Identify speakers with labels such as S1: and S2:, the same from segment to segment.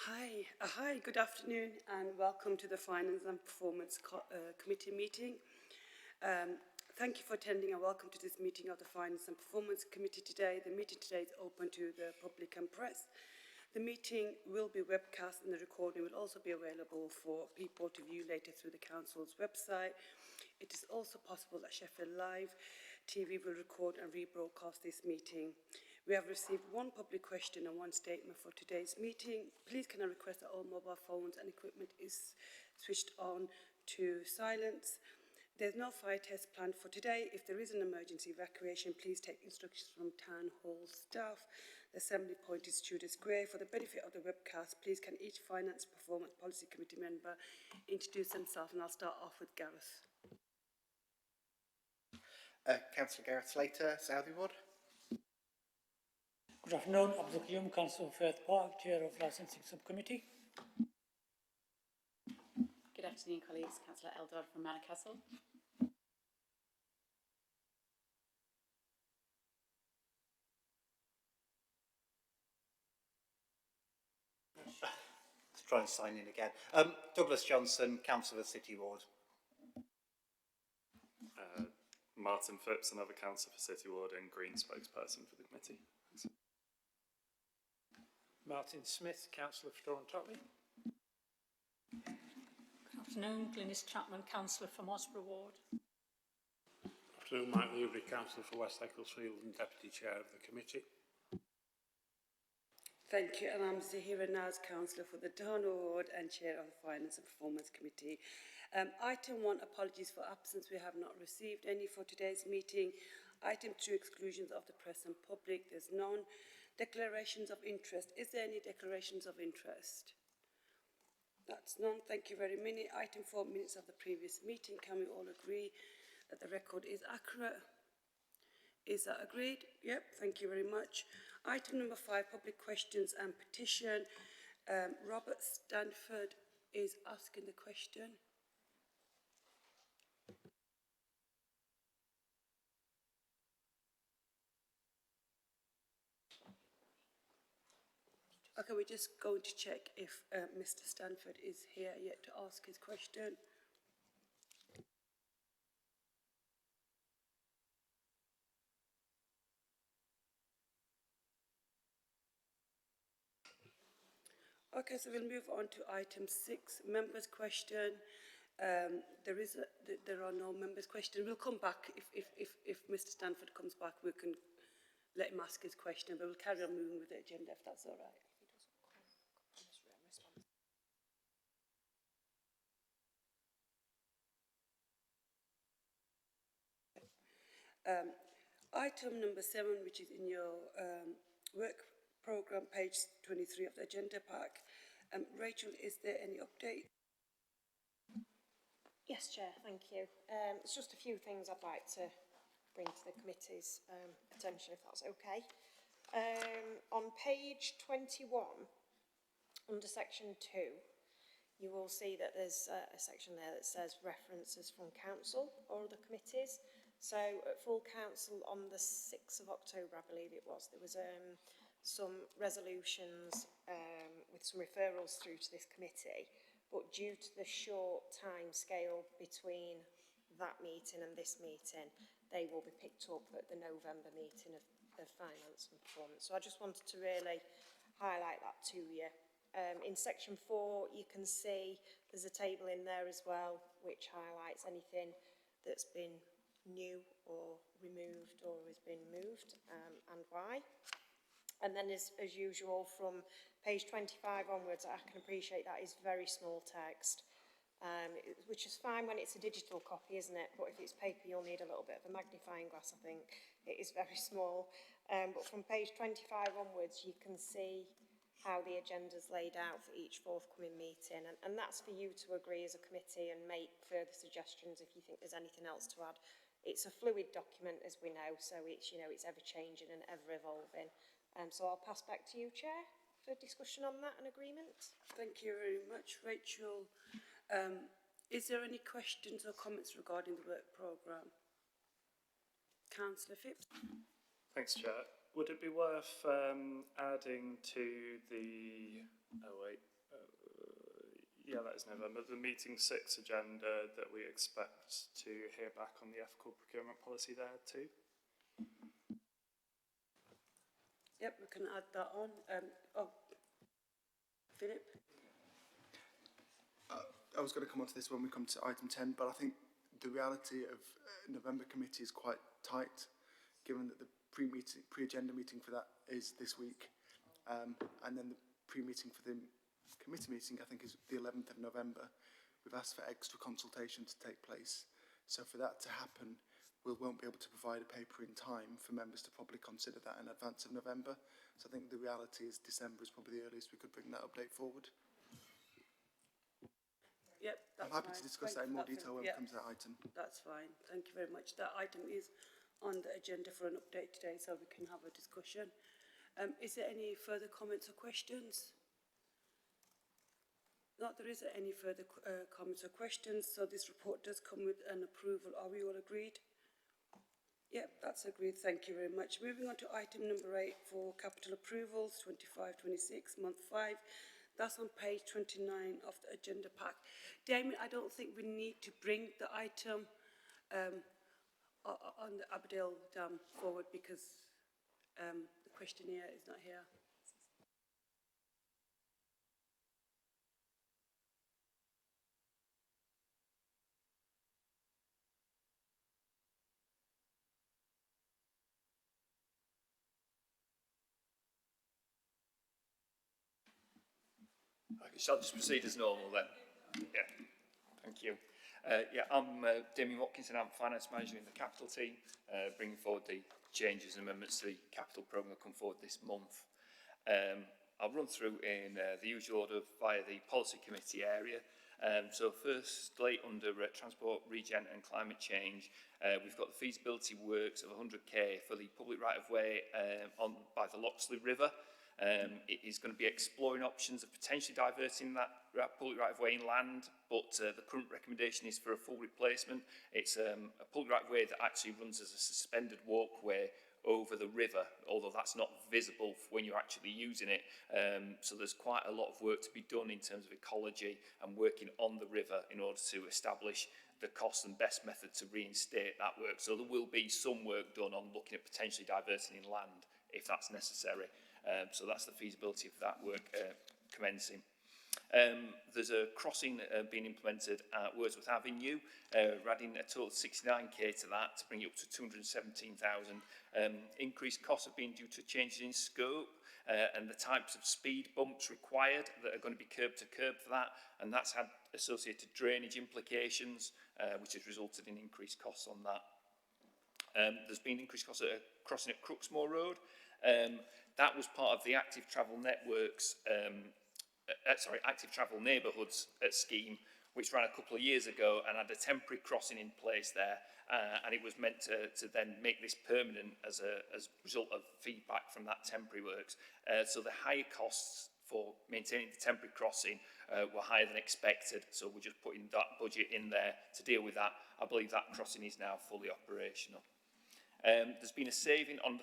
S1: Hi, good afternoon and welcome to the Finance and Performance Committee meeting. Thank you for attending and welcome to this meeting of the Finance and Performance Committee today. The meeting today is open to the public and press. The meeting will be webcast and the recording will also be available for people to view later through the Council's website. It is also possible that Sheffield Live TV will record and rebroadcast this meeting. We have received one public question and one statement for today's meeting. Please can I request that all mobile phones and equipment is switched on to silence. There's no fire test planned for today. If there is an emergency evacuation, please take instructions from Town Hall staff. The assembly point is Tudor Square. For the benefit of the webcast, please can each Finance Performance Policy Committee member introduce themselves, and I'll start off with Gareth.
S2: Councillor Gareth Slater, Southey Ward.
S3: Good afternoon, Abdul Qayyum, Councillor Firth Park, Chair of Licensing Subcommittee.
S4: Good afternoon, colleagues. Councillor Eldard from Manor Castle.
S2: Let's try and sign in again. Douglas Johnson, Councillor of the City Ward.
S5: Martin Phipps, another councillor for City Ward and Green spokesperson for the committee. Thanks.
S6: Martin Smith, Councillor for Thorntotley.
S7: Good afternoon, Glynis Chapman, Councillor for Mosborough Ward.
S8: Good afternoon, Mike Newbury, Councillor for West Ecclesfield and Deputy Chair of the committee.
S1: Thank you, and I'm Zahira Naz, Councillor for the Down Ward and Chair of the Finance and Performance Committee. Item 1, apologies for absence. We have not received any for today's meeting. Item 2, exclusions of the press and public. There's none. Declarations of interest. Is there any declarations of interest? That's none. Thank you very much. Item 4, minutes of the previous meeting. Can we all agree that the record is accurate? Is that agreed? Yep, thank you very much. Item number 5, public questions and petition. Robert Stanford is asking the question. Okay, we're just going to check if Mr. Stanford is here yet to ask his question. Okay, so we'll move on to item 6, members' question. There are no members' questions. We'll come back if Mr. Stanford comes back. We can let him ask his question, but we'll carry on moving with the agenda if that's all right. Item number 7, which is in your work programme, page 23 of the agenda pack. Rachel, is there any update?
S9: Yes, Chair, thank you. It's just a few things I'd like to bring to the committee's attention, if that's okay. On page 21, under section 2, you will see that there's a section there that says references from council or other committees. So at full council on the 6th of October, I believe it was, there was some resolutions with some referrals through to this committee, but due to the short time scale between that meeting and this meeting, they will be picked up at the November meeting of Finance and Performance. So I just wanted to really highlight that to you. In section 4, you can see there's a table in there as well, which highlights anything that's been new or removed or has been moved and why. And then as usual from page 25 onwards, I can appreciate that is very small text, which is fine when it's a digital copy, isn't it? But if it's paper, you'll need a little bit of a magnifying glass, I think. It is very small. But from page 25 onwards, you can see how the agenda's laid out for each forthcoming meeting. And that's for you to agree as a committee and make further suggestions if you think there's anything else to add. It's a fluid document, as we know, so it's, you know, it's ever-changing and ever-evolving. So I'll pass back to you, Chair, for discussion on that and agreement.
S1: Thank you very much, Rachel. Is there any questions or comments regarding the work programme? Councillor Phipps.
S5: Thanks, Chair. Would it be worth adding to the... Oh, wait. Yeah, that is November. The meeting 6 agenda that we expect to hear back on the ethical procurement policy there too.
S1: Yep, we can add that on. Philip?
S10: I was going to come on to this when we come to item 10, but I think the reality of November committee is quite tight, given that the pre-agenda meeting for that is this week, and then the pre-meeting for the committee meeting, I think, is the 11th of November. We've asked for extra consultation to take place, so for that to happen, we won't be able to provide a paper in time for members to probably consider that in advance of November. So I think the reality is December is probably the earliest we could bring that update forward.
S1: Yep, that's
S10: I'm happy
S1: fine.
S10: to discuss
S1: Thank
S10: that in
S1: you
S10: more
S1: for
S10: detail when
S1: Philip.
S10: we come to that item.
S1: That's fine. Thank you very much. That item is on the agenda for an update today, so we can have a discussion. Is there any further comments or questions? Not there isn't any further comments or questions, so this report does come with an approval. Are we all agreed? Yep, that's agreed. Thank you very much. Moving on to item number 8 for capital approvals, 25-26, month 5. That's on page 29 of the agenda pack. Damien, I don't think we need to bring the item on the Aberdale Dam forward because the questionnaire is not here.
S11: Okay, shall I just proceed as normal then? Yeah, thank you. I'm Damien Watkinson, I'm Finance Manager in the Capital team, bringing forward the changes and amendments to the capital programme that come forward this month. I'll run through in the usual order via the Policy Committee area. So firstly, under Transport, Regen and Climate Change, we've got the feasibility works of 100k for the public right-of-way by the Loxley River. It is going to be exploring options of potentially diverting that public right-of-way inland, but the current recommendation is for a full replacement. It's a public right-of-way that actually runs as a suspended walkway over the river, although that's not visible when you're actually using it. So there's quite a lot of work to be done in terms of ecology and working on the river in order to establish the cost and best method to reinstate that work. So there will be some work done on looking at potentially diverting inland if that's necessary. So that's the feasibility of that work commencing. There's a crossing being implemented at Wordsworth Avenue, adding a total of 69k to that to bring it up to 217,000. Increased costs have been due to changes in scope and the types of speed bumps required that are going to be curb to curb for that, and that's had associated drainage implications, which has resulted in increased costs on that. There's been increased costs at a crossing at Crooksmoor Road. That was part of the active travel networks, active travel neighbourhoods scheme, which ran a couple of years ago and had a temporary crossing in place there, and it was meant to then make this permanent as a result of feedback from that temporary works. So the higher costs for maintaining the temporary crossing were higher than expected, so we're just putting that budget in there to deal with that. I believe that crossing is now fully operational. There's been a saving on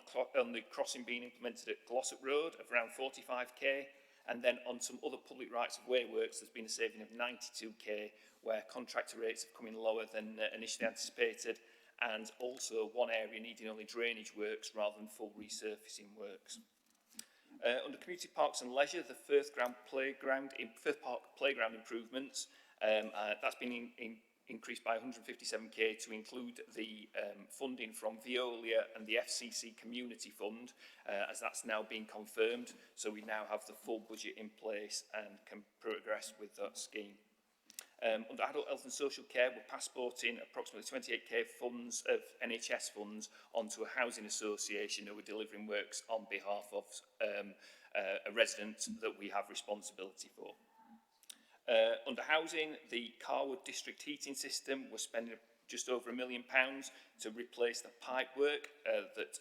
S11: the crossing being implemented at Glossop Road of around 45k, and then on some other public rights-of-way works there's been a saving of 92k, where contractor rates have come in lower than initially anticipated, and also one area needing only drainage works rather than full resurfacing works. Under Community Parks and Leisure, the Firth Park playground improvements, that's been increased by 157k to include the funding from Veolia and the FCC Community Fund, as that's now been confirmed. So we now have the full budget in place and can progress with that scheme. Under Adult Health and Social Care, we're passporting approximately 28k funds of NHS funds onto a housing association who are delivering works on behalf of a resident that we have responsibility for. Under housing, the Carwood district heating system, we're spending just over £1 million to replace the pipework that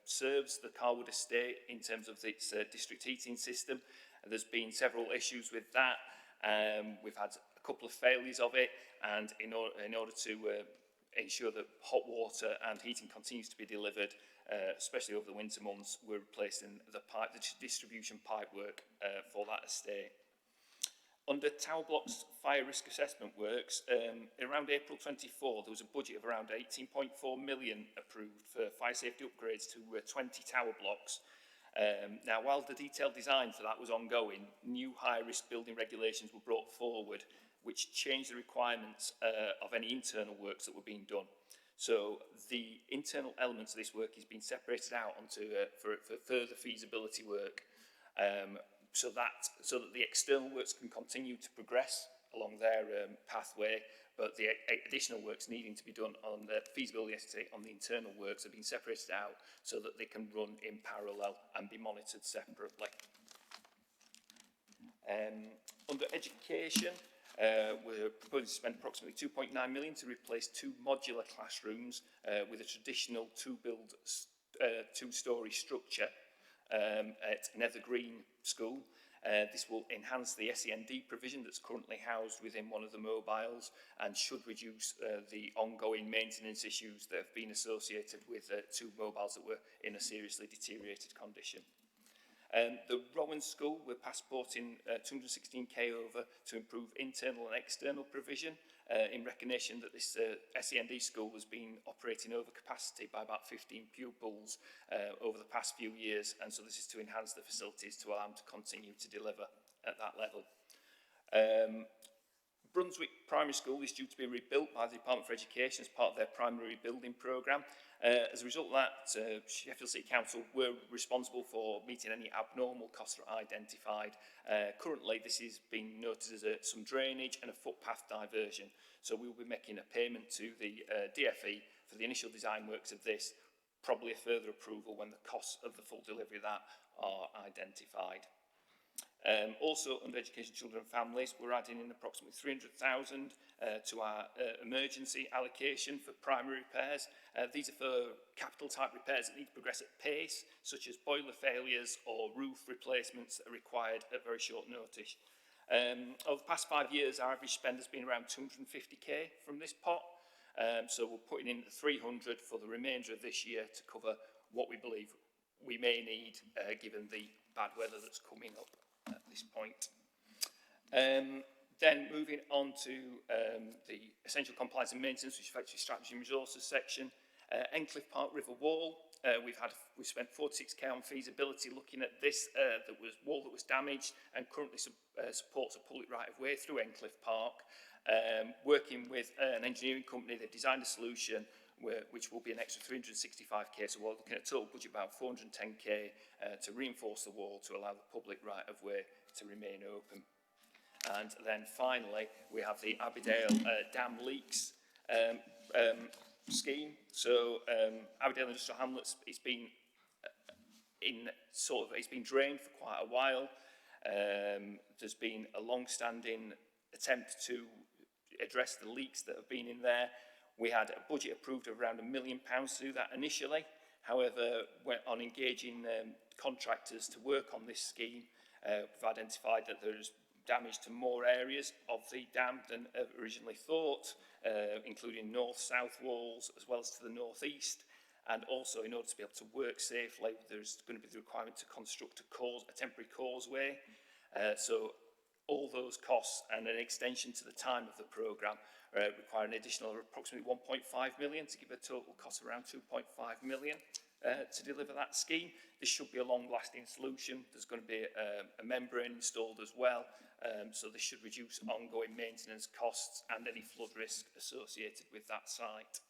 S11: serves the Carwood estate in terms of its district heating system. There's been several issues with that. We've had a couple of failures of it, and in order to ensure that hot water and heating continues to be delivered, especially over the winter months, we're replacing the distribution pipework for that estate. Under Tower Blocks fire risk assessment works, around April 24, there was a budget of around 18.4 million approved for fire safety upgrades to 20 tower blocks. Now, while the detailed design for that was ongoing, new high-risk building regulations were brought forward, which changed the requirements of any internal works that were being done. So the internal elements of this work is being separated out onto for further feasibility work, so that the external works can continue to progress along their pathway, but the additional works needing to be done on the feasibility on the internal works are being separated out so that they can run in parallel and be monitored separately. Under education, we're proposing to spend approximately 2.9 million to replace 2 modular classrooms with a traditional two-storey structure at Nether Green School. This will enhance the SEND provision that's currently housed within one of the mobiles and should reduce the ongoing maintenance issues that have been associated with 2 mobiles that were in a seriously deteriorated condition. The Rowan School, we're passporting 216k over to improve internal and external provision in recognition that this SEND school has been operating over capacity by about 15 pupils over the past few years, and so this is to enhance the facilities to allow them to continue to deliver at that level. Brunswick Primary School is due to be rebuilt by the Department for Education as part of their primary rebuilding programme. As a result of that, Sheffield City Council were responsible for meeting any abnormal costs that are identified. Currently, this is being noted as some drainage and a footpath diversion. So we will be making a payment to the DFE for the initial design works of this, probably a further approval when the costs of the full delivery of that are identified. Also, under Education, Children and Families, we're adding in approximately 300,000 to our emergency allocation for primary repairs. These are for capital type repairs that need to progress at pace, such as boiler failures or roof replacements that are required at very short notice. Over the past 5 years, our average spend has been around 250k from this pot. So we're putting in 300 for the remainder of this year to cover what we believe we may need, given the bad weather that's coming up at this point. Then moving on to the essential compliance and maintenance, which affects your strategy and resources section. Encliffe Park River Wall, we've spent 46k on feasibility looking at this wall that was damaged and currently supports a public right of way through Encliffe Park. Working with an engineering company, they've designed a solution which will be an extra 365k, so we're looking at a total budget about 410k to reinforce the wall to allow the public right of way to remain open. And then finally, we have the Abbeydale dam leaks scheme. So Abbeydale Industrial Hamlets, it's been drained for quite a while. There's been a long-standing attempt to address the leaks that have been in there. We had a budget approved of around £1 million to do that initially. However, on engaging contractors to work on this scheme, we've identified that there's damage to more areas of the dam than originally thought, including north-south walls as well as to the north-east. And also, in order to be able to work safely, there's going to be the requirement to construct a temporary causeway. So all those costs and an extension to the time of the programme require an additional approximately 1.5 million to give a total cost of around 2.5 million to deliver that scheme. This should be a long-lasting solution. There's going to be a membrane installed as well, so this should reduce ongoing maintenance costs and any flood risk associated with that site.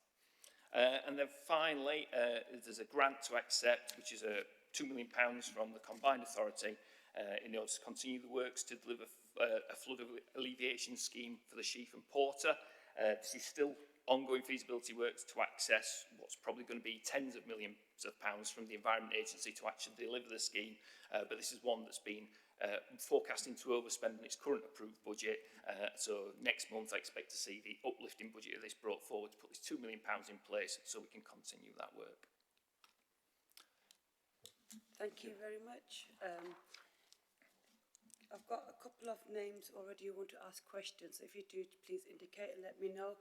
S11: And then finally, there's a grant to accept, which is £2 million from the Combined Authority in order to continue the works to deliver a flood alleviation scheme for the Sheaf and Porter. This is still ongoing feasibility works to access what's probably going to be tens of millions of pounds from the Environment Agency to actually deliver the scheme, but this is one that's been forecasting to overspend in its current approved budget. So next month I expect to see the uplifting budget of this brought forward to put this £2 million in place so we can continue that work.
S1: Thank you very much. I've got a couple of names already who want to ask questions. If you do, please indicate and let me know.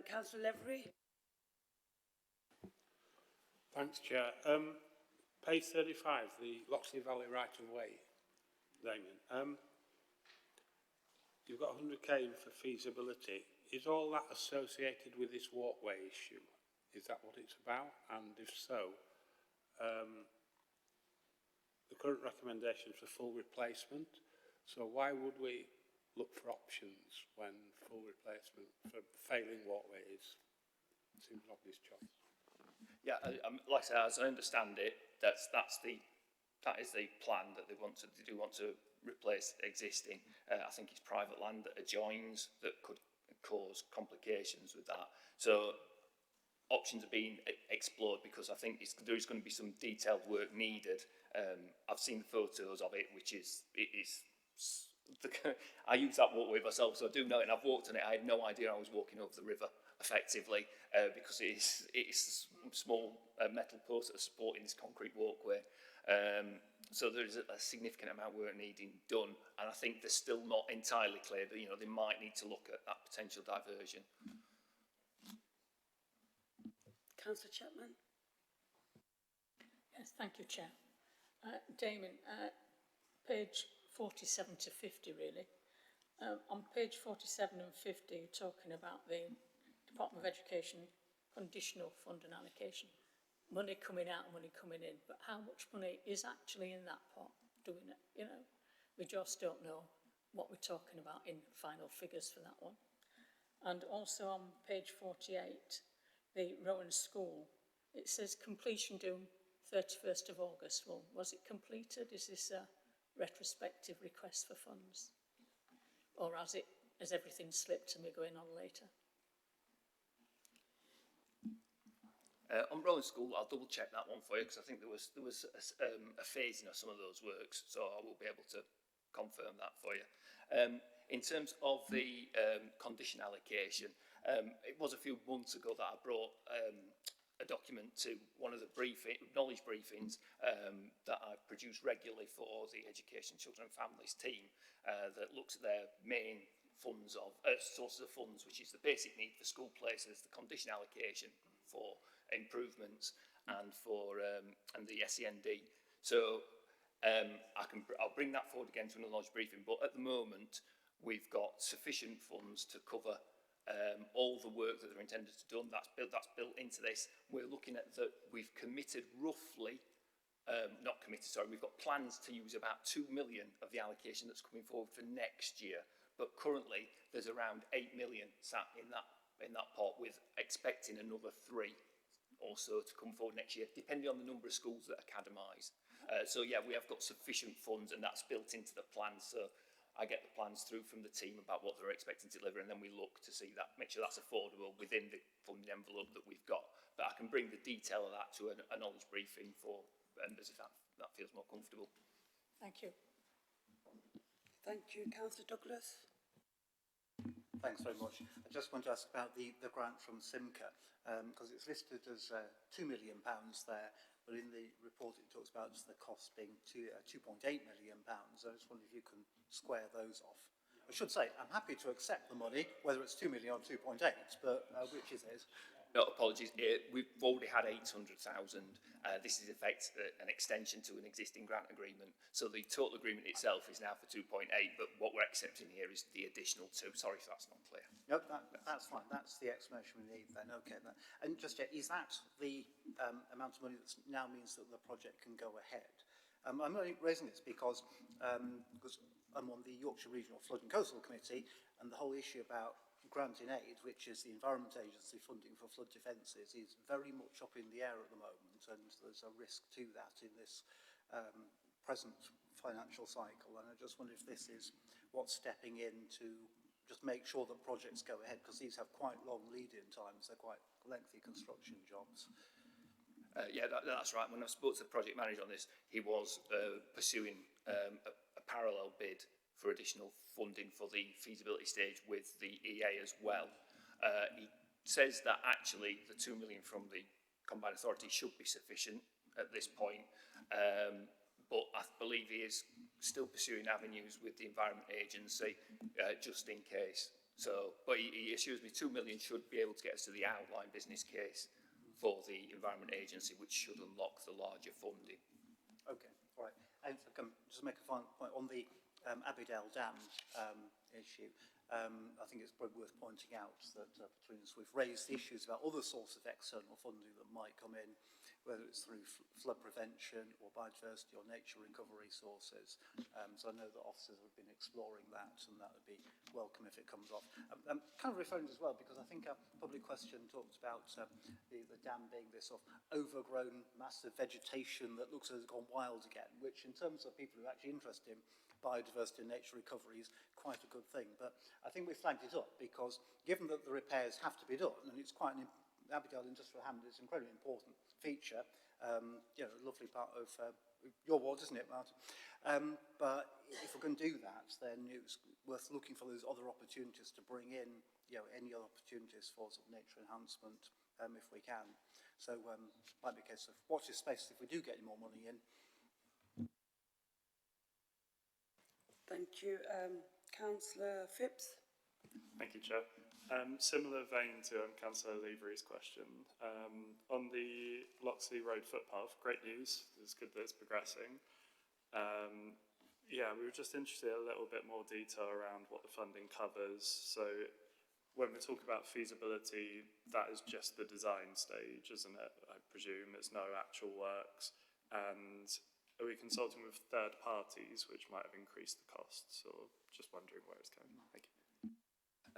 S1: Councillor Levery.
S8: Thanks, Chair. Page 35, the Loxley Valley right-of-way, Damien. you've got 100k in for feasibility. Is all that associated with this walkway issue? Is that what it's about? And if so, the current recommendation is for full replacement. So why would we look for options when full replacement for failing walkways seems an obvious choice?
S11: Yeah, like I said, as I understand it, that is the plan that they do want to replace existing. I think it's private land that adjoins that could cause complications with that. So options are being explored because I think there is going to be some detailed work needed. I've seen the photos of it, I use that walkway myself, so I do know it, and I've walked on it. I had no idea I was walking over the river effectively because it is small metal posts that are supporting this concrete walkway. So there is a significant amount of work needing done, and I think they're still not entirely clear, but they might need to look at that potential diversion.
S1: Councillor Chapman.
S7: Yes, thank you, Chair. Damien, page 47 to 50, really. On page 47 and 50, you're talking about the Department of Education conditional fund and allocation. Money coming out and money coming in, but how much money is actually in that pot doing it? We just don't know what we're talking about in final figures for that one. And also on page 48, the Rowan School, it says completion due 31st of August. Well, was it completed? Is this a retrospective request for funds? Or has everything slipped and we're going on later?
S11: On Rowan School, I'll double check that one for you because I think there was a phasing of some of those works, so I will be able to confirm that for you. In terms of the condition allocation, it was a few months ago that I brought a document to one of the knowledge briefings that I produce regularly for the Education, Children and Families team that looks at their main funds sources of funds, which is the basic need for school places, the condition allocation for improvements, and for and the SEND. So I'll bring that forward again to a knowledge briefing. But at the moment, we've got sufficient funds to cover all the work that they're intended to do. That's built into this. We're looking at that. We've committed roughly. We've got plans to use about 2 million of the allocation that's coming forward for next year. But currently, there's around 8 million sat in that pot, with expecting another 3 or so to come forward next year, depending on the number of schools that academise. So yeah, we have got sufficient funds, and that's built into the plan. So I get the plans through from the team about what they're expecting to deliver, and then we look to see that, make sure that's affordable within the funding envelope that we've got. But I can bring the detail of that to a knowledge briefing for members if that feels more comfortable.
S7: Thank you.
S1: Thank you. Councillor Douglas.
S2: Thanks very much. I just want to ask about the grant from Simca, because it's listed as £2 million there, but in the report it talks about the cost being £2.8 million. I just wonder if you can square those off. I should say I'm happy to accept the money, whether it's 2 million or 2.8, but which is it?
S11: No, apologies. We've already had 800,000. This is in effect an extension to an existing grant agreement. So the total agreement itself is now for 2.8, but what we're accepting here is the additional 2. Sorry if that's not clear.
S2: No, that's fine. That's the explanation we need then. Okay. And just yet, is that the amount of money that now means that the project can go ahead? I'm only raising this because I'm on the Yorkshire Regional Flood and Coastal Committee, and the whole issue about grant in aid, which is the Environment Agency funding for flood defences, is very much up in the air at the moment, and there's a risk to that in this present financial cycle. And I just wonder if this is what's stepping in to just make sure that projects go ahead, because these have quite long lead-in times. They're quite lengthy construction jobs.
S11: Yeah, that's right. When I spoke to the project manager on this, he was pursuing a parallel bid for additional funding for the feasibility stage with the EA as well. He says that actually the 2 million from the Combined Authority should be sufficient at this point, but I believe he is still pursuing avenues with the Environment Agency just in case. So, but he assures me 2 million should be able to get us to the outline business case for the Environment Agency, which should unlock the larger funding.
S2: Okay, all right. And if I can just make a final point on the Abbeydale Dam issue, I think it's probably worth pointing out that between us we've raised the issues about other sources of external funding that might come in, whether it's through flood prevention or biodiversity or nature recovery sources. So I know that officers have been exploring that, and that would be welcome if it comes off. I'm kind of referring as well because I think a public question talked about the dam being this sort of overgrown massive vegetation that looks as it's gone wild again, which in terms of people who are actually interested in biodiversity and nature recovery is quite a good thing. But I think we flagged it up because given that the repairs have to be done, and it's quite an Abbeydale Industrial Hamlet is an incredibly important feature, you know, a lovely part of your ward, isn't it, Martin? But if we're going to do that, then it's worth looking for those other opportunities to bring in, you know, any other opportunities for sort of nature enhancement, if we can. So might be a case of watch this space if we do get any more money in.
S1: Thank you. Councillor Phipps.
S5: Thank you, Chair. Similar vein to Councillor Levery's question. On the Loxley Road footpath, great news. It's good that it's progressing. Yeah, we were just interested in a little bit more detail around what the funding covers. So when we talk about feasibility, that is just the design stage, isn't it? I presume it's no actual works. And are we consulting with third parties, which might have increased the costs, or just wondering where it's going? Thank you.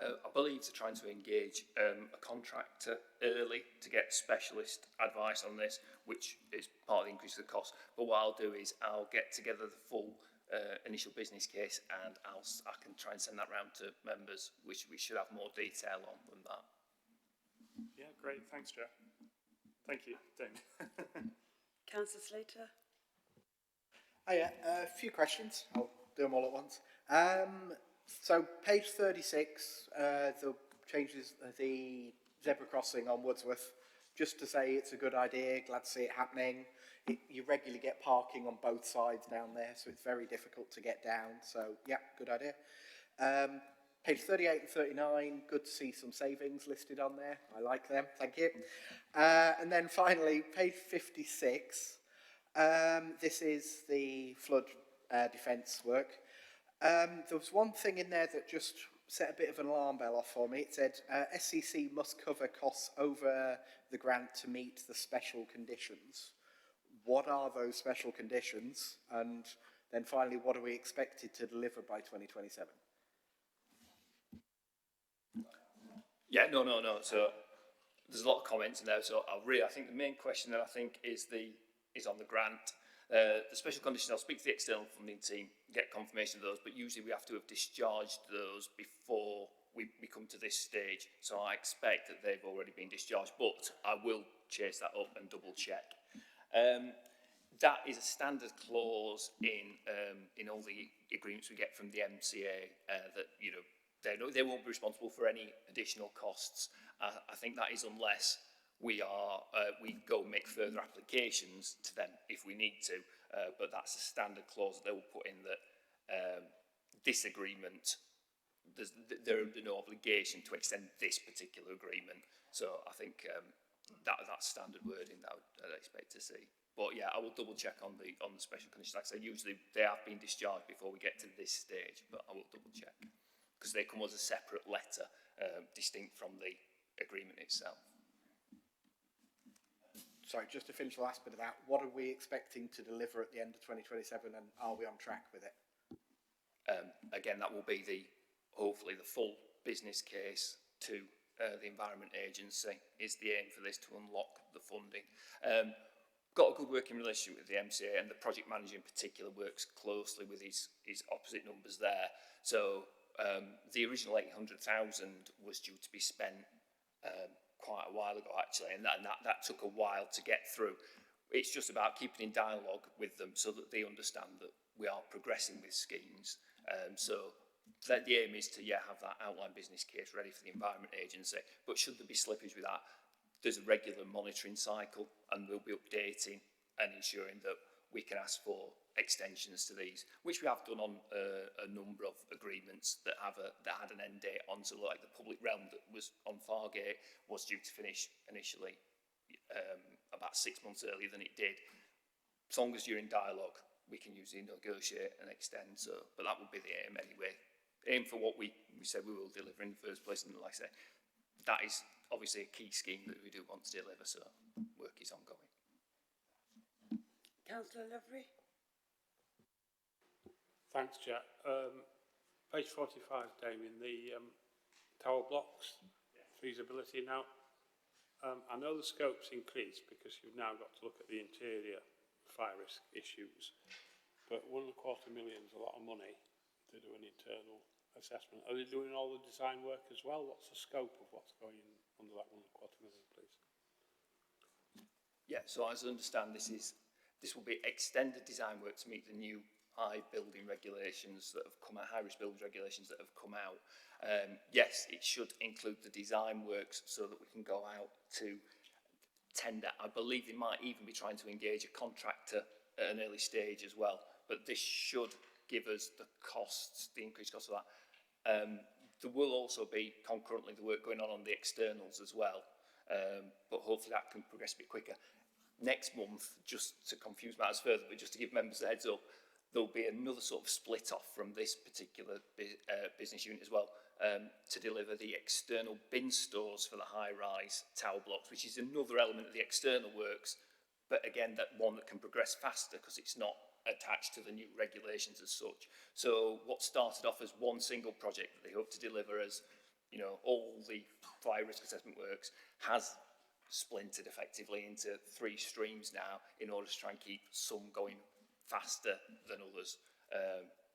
S11: I believe they're trying to engage a contractor early to get specialist advice on this, which is part of the increase of the cost. But what I'll do is I'll get together the full initial business case, and I can try and send that round to members, which we should have more detail on than that.
S5: Yeah, great. Thanks, Joe. Thank you, Dane.
S1: Councillor Slater.
S12: A few questions. I'll do them all at once. So page 36, the changes the zebra crossing on Wordsworth. Just to say it's a good idea, glad to see it happening. You regularly get parking on both sides down there, so it's very difficult to get down. So yeah, good idea. Page 38 and 39, good to see some savings listed on there. I like them, thank you. And then finally, page 56. This is the flood defence work. There was one thing in there that just set a bit of an alarm bell off for me. It said SCC must cover costs over the grant to meet the special conditions. What are those special conditions? And then finally, what are we expected to deliver by 2027?
S11: Yeah, no. So there's a lot of comments in there. So I think the main question that I think is on the grant. The special conditions, I'll speak to the external funding team, get confirmation of those, but usually we have to have discharged those before we come to this stage. So I expect that they've already been discharged, but I will chase that up and double check. That is a standard clause in all the agreements we get from the MCA that, you know, they won't be responsible for any additional costs. I think that is unless we go make further applications to them if we need to, but that's a standard clause that they will put in that this agreement, there are no obligation to extend this particular agreement. So I think that's standard wording that I'd expect to see. But yeah, I will double check on the special conditions. Like I said, usually they have been discharged before we get to this stage, but I will double check because they come as a separate letter, distinct from the agreement itself.
S12: Sorry, just to finish the last bit of that, what are we expecting to deliver at the end of 2027, and are we on track with it?
S11: Again, that will be hopefully the full business case to the Environment Agency is the aim for this, to unlock the funding. Got a good working relationship with the MCA, and the project manager in particular works closely with his opposite numbers there. So the original 800,000 was due to be spent quite a while ago actually, and that took a while to get through. It's just about keeping in dialogue with them so that they understand that we are progressing with schemes. So that the aim is to have that outline business case ready for the Environment Agency. But should there be slippage with that, there's a regular monitoring cycle, and we'll be updating and ensuring that we can ask for extensions to these, which we have done on a number of agreements that had an end date on. So like the public realm that was on Fargate was due to finish initially about 6 months earlier than it did. As long as you're in dialogue we can usually negotiate and extend. So, but that would be the aim anyway. Aim for what we said we will deliver in the first place, and like I say, that is obviously a key scheme that we do want to deliver. So, work is ongoing.
S1: Councillor Lavery.
S8: Thanks, Jack. Page 45, Damien, the tower blocks, feasibility now. I know the scope's increased because you've now got to look at the interior fire risk issues, but £1.25 million is a lot of money to do an internal assessment. Are they doing all the design work as well? What's the scope of what's going under that £1.25 million, please?
S11: Yeah, so as I understand, this will be extended design work to meet the new high building regulations that have come out, high risk building regulations that have come out. Yes, it should include the design works so that we can go out to tender. I believe they might even be trying to engage a contractor at an early stage as well, but this should give us the costs, the increased cost of that. There will also be concurrently the work going on the externals as well, but hopefully that can progress a bit quicker. Next month, just to confuse matters further, but just to give members a heads up, there'll be another sort of split off from this particular business unit as well, to deliver the external bin stores for the high-rise tower blocks, which is another element of the external works, but again, that one that can progress faster because it's not attached to the new regulations as such. So what started off as one single project that they hope to deliver as, you know, all the fire risk assessment works has splintered effectively into 3 streams now in order to try and keep some going faster than others.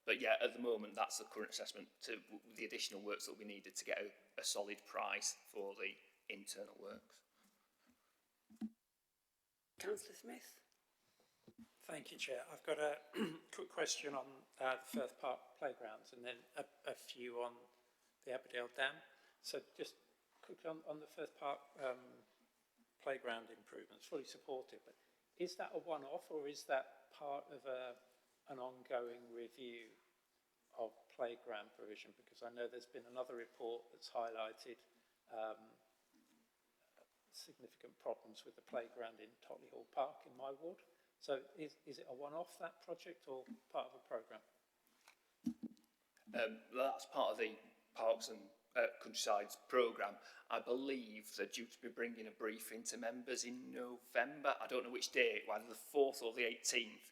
S11: But yeah, at the moment, that's the current assessment to the additional works that will be needed to get a solid price for the internal works.
S1: Councillor Smith.
S6: Thank you, Chair. I've got a quick question on the Firth Park playgrounds and then a few on the Aberdale Dam. So just quickly on the Firth Park playground improvements, fully supported, but is that a one-off or is that part of an ongoing review of playground provision? Because I know there's been another report that's highlighted significant problems with the playground in Totley Hall Park in my ward. So is it a one-off, that project, or part of a programme?
S11: That's part of the Parks and Countrysides programme. I believe they're due to be bringing a briefing to members in November. I don't know which date, either the 4th or the 18th.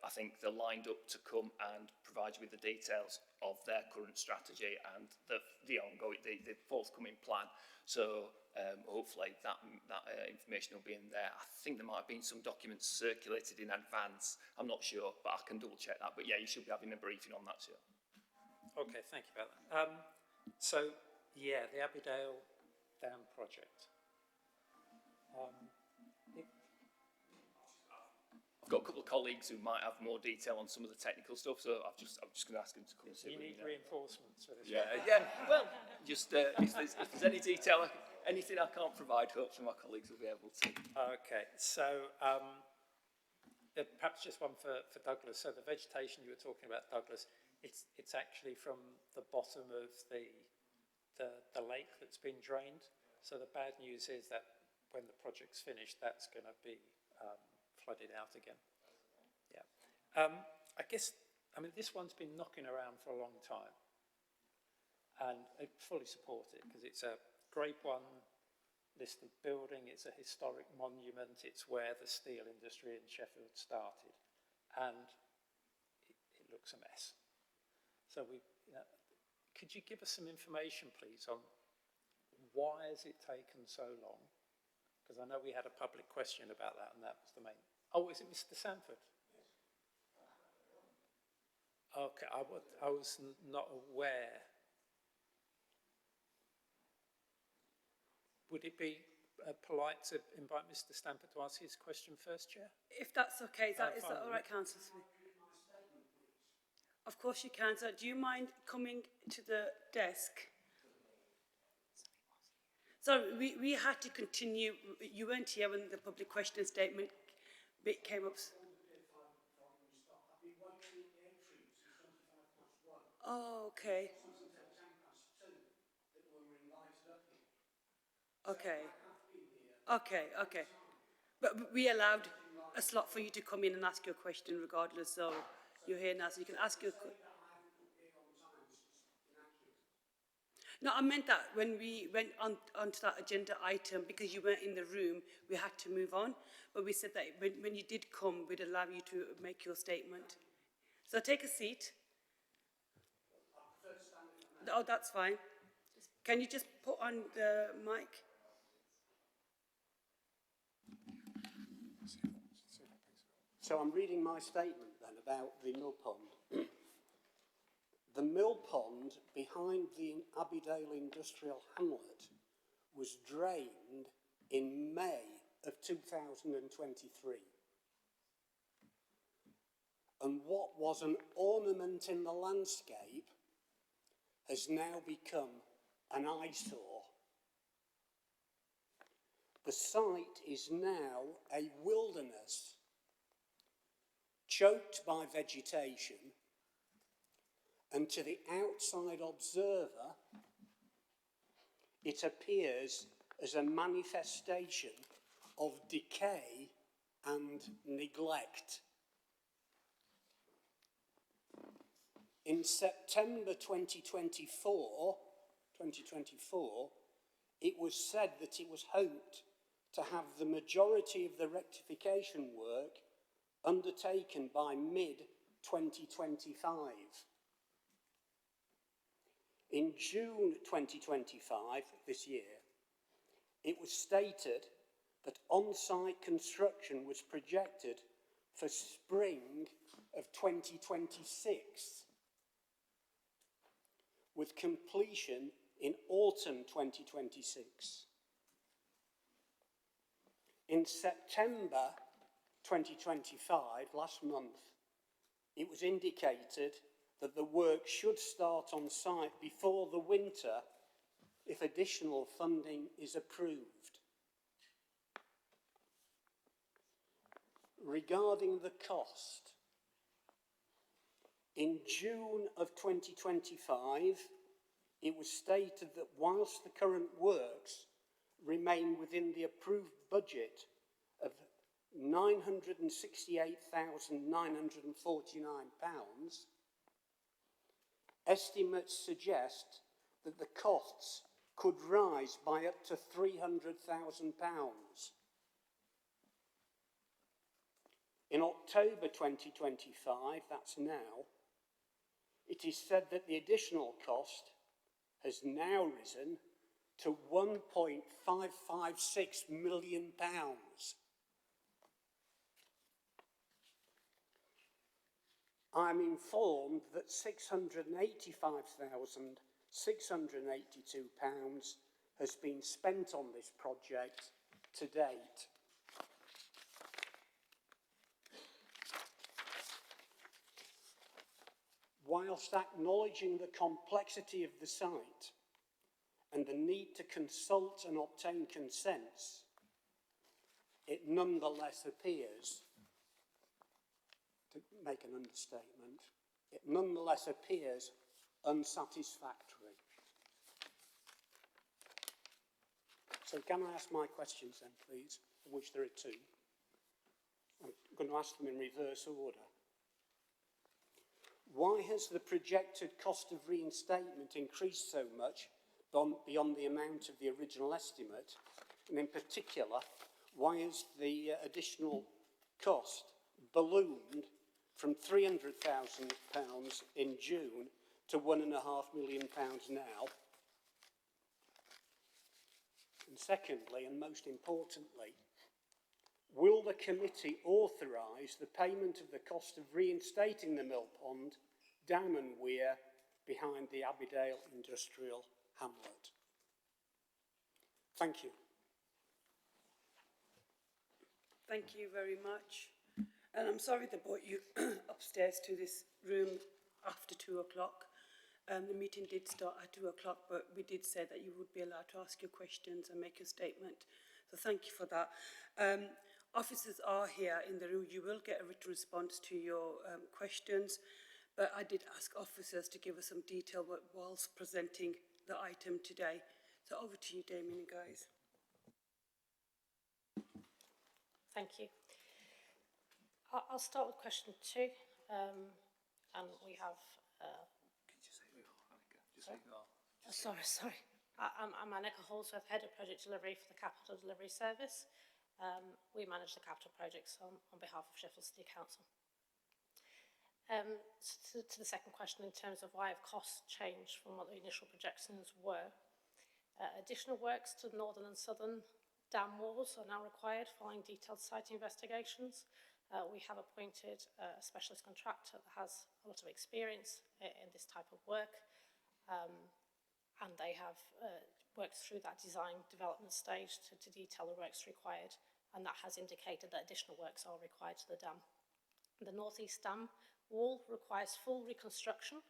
S11: I think they're lined up to come and provide you with the details of their current strategy and the ongoing, the forthcoming plan. So hopefully that information will be in there. I think there might have been some documents circulated in advance. I'm not sure, but I can double check that. But yeah, you should be having a briefing on that, sir.
S6: Okay, thank you about that. So, yeah, the Aberdale Dam project.
S11: I've got a couple of colleagues who might have more detail on some of the technical stuff, so I'm just going to ask them to come and sit
S6: you
S11: with me.
S6: need reinforcements for this.
S11: Yeah. Well, just if there's any detail, anything I can't provide, hopefully my colleagues will be able to.
S6: Okay, so perhaps just one for Douglas. So the vegetation you were talking about, Douglas, it's actually from the bottom of the lake that's been drained. So the bad news is that when the project's finished, that's going to be flooded out again. Yeah. I guess, I mean, this one's been knocking around for a long time, and I fully support it because it's a Grade 1 listed building. It's a historic monument. It's where the steel industry in Sheffield started, and it looks a mess. So could you give us some information, please, on why has it taken so long? Because I know we had a public question about that, and that was the main. Oh, is it Mr. Sanford? Okay, I was not aware. Would it be polite to invite Mr. Stamford to ask his question first, Chair?
S1: If that's okay, is that all right, Councillor Smith? Of course you can. So do you mind coming to the desk? So we had to continue. You weren't here when the public question statement bit came up. Oh, okay. Okay. Okay, okay. But we allowed a slot for you to come in and ask your question regardless, so you're here now, so you can ask your question. No, I meant that when we went onto that agenda item, because you weren't in the room, we had to move on. But we said that when you did come, we'd allow you to make your statement. So take a seat. Oh, that's fine. Can you just put on the mic?
S13: So I'm reading my statement then about the mill pond. The mill pond behind the Abbeydale Industrial Hamlet was drained in May of 2023. And what was an ornament in the landscape has now become an eyesore. The site is now a wilderness, choked by vegetation, and to the outside observer, it appears as a manifestation of decay and neglect. In September 2024, it was said that it was hoped to have the majority of the rectification work undertaken by mid-2025. In June 2025, this year, it was stated that on-site construction was projected for spring of 2026, with completion in autumn 2026. In September 2025, last month, it was indicated that the work should start on site before the winter if additional funding is approved. Regarding the cost, in June of 2025, it was stated that whilst the current works remain within the approved budget of £968,949, estimates suggest that the costs could rise by up to £300,000. In October 2025, that's now, it is said that the additional cost has now risen to £1.556 million. I'm informed that £685,682 has been spent on this project to date. Whilst acknowledging the complexity of the site and the need to consult and obtain consents, it nonetheless appears, to make an understatement, it nonetheless appears unsatisfactory. So can I ask my questions then, please, of which there are two? I'm going to ask them in reverse order. Why has the projected cost of reinstatement increased so much beyond the amount of the original estimate? And in particular, why has the additional cost ballooned from £300,000 in June to £1.5 million now? And secondly, and most importantly, will the committee authorise the payment of the cost of reinstating the mill pond, dam and weir behind the Abbeydale Industrial Hamlet? Thank you.
S1: Thank you very much. And I'm sorry they brought you upstairs to this room after 2 o'clock. The meeting did start at 2 o'clock, but we did say that you would be allowed to ask your questions and make your statement. So thank you for that. Officers are here in the room. You will get a written response to your questions, but I did ask officers to give us some detail whilst presenting the item today. So over to you, Damien and guys.
S14: Thank you. I'll start with question 2. And we have...
S11: Can you just say who you are, Annika? Just say who you are.
S14: Sorry. I'm Annika Holsworth, Head of Project Delivery for the Capital Delivery Service. We manage the capital projects on behalf of Sheffield City Council. To the second question, in terms of why have costs changed from what the initial projections were, additional works to the northern and southern dam walls are now required following detailed site investigations. We have appointed a specialist contractor that has a lot of experience in this type of work, and they have worked through that design development stage to detail the works required, and that has indicated that additional works are required to the dam. The northeast dam wall requires full reconstruction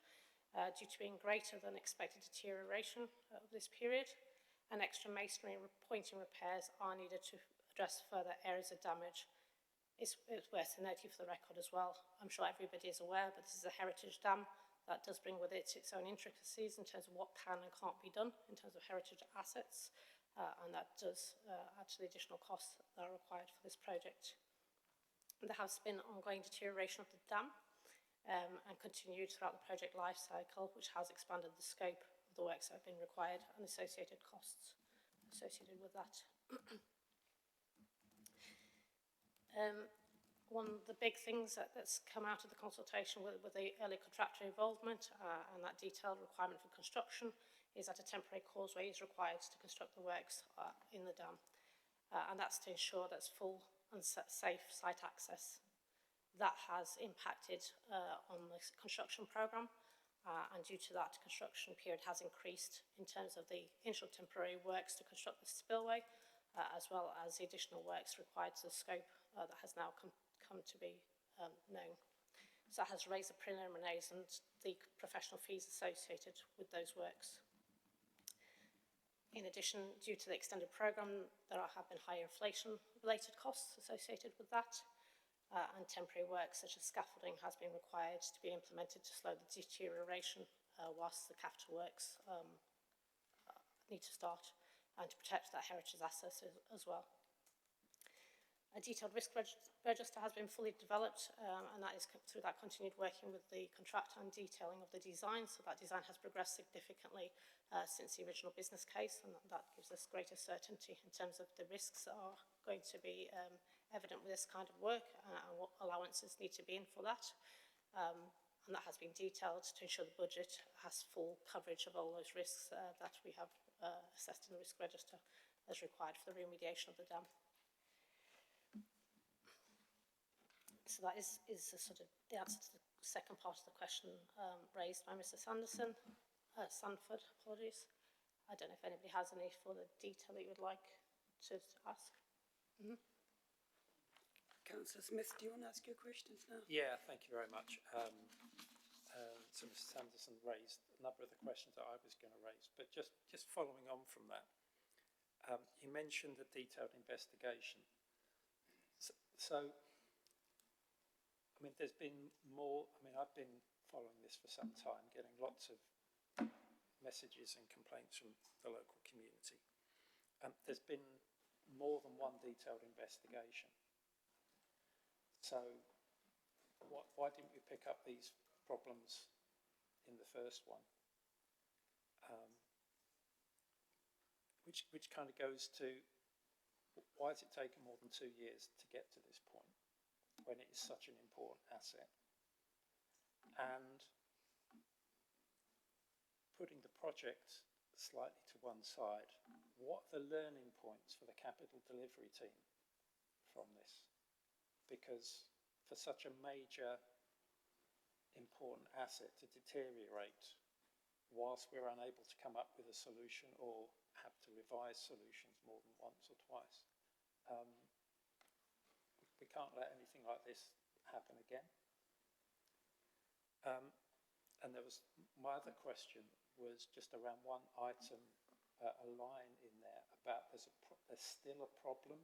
S14: due to being greater than expected deterioration of this period, and extra masonry and pointing repairs are needed to address further areas of damage. It's worth noting for the record as well, I'm sure everybody is aware, but this is a heritage dam that does bring with it its own intricacies in terms of what can and can't be done in terms of heritage assets, and that does add to the additional costs that are required for this project. There has been ongoing deterioration of the dam and continued throughout the project life cycle, which has expanded the scope of the works that have been required and associated costs associated with that. One of the big things that's come out of the consultation with the early contractor involvement and that detailed requirement for construction is that a temporary causeway is required to construct the works in the dam, and that's to ensure that's full and safe site access. That has impacted on the construction programme, and due to that, construction period has increased in terms of the initial temporary works to construct the spillway, as well as the additional works required to the scope that has now come to be known. So that has raised the preliminaries and the professional fees associated with those works. In addition, due to the extended programme, there have been higher inflation-related costs associated with that, and temporary works such as scaffolding has been required to be implemented to slow the deterioration whilst the capital works need to start, and to protect that heritage asset as well. A detailed risk register has been fully developed, and that is through that continued working with the contractor and detailing of the design. So that design has progressed significantly since the original business case, and that gives us greater certainty in terms of the risks that are going to be evident with this kind of work and what allowances need to be in for that. And that has been detailed to ensure the budget has full coverage of all those risks that we have assessed in the risk register as required for the remediation of the dam. So that is sort of the answer to the second part of the question raised by Mr. Sanford, apologies. I don't know if anybody has any further detail that you would like to ask.
S1: Councillor Smith, do you want to ask your questions now?
S6: Yeah, thank you very much. So Mr. Sanderson raised a number of the questions that I was going to raise, but just following on from that, you mentioned a detailed investigation. So I mean, there's been more, I've been following this for some time, getting lots of messages and complaints from the local community. There's been more than one detailed investigation. So why didn't we pick up these problems in the first one? Which kind of goes to, why has it taken more than 2 years to get to this point when it is such an important asset? And putting the project slightly to one side, what are the learning points for the capital delivery team from this? Because for such a major important asset to deteriorate whilst we're unable to come up with a solution or have to revise solutions more than once or twice, we can't let anything like this happen again. And there was, my other question was just around one item, a line in there about there's still a problem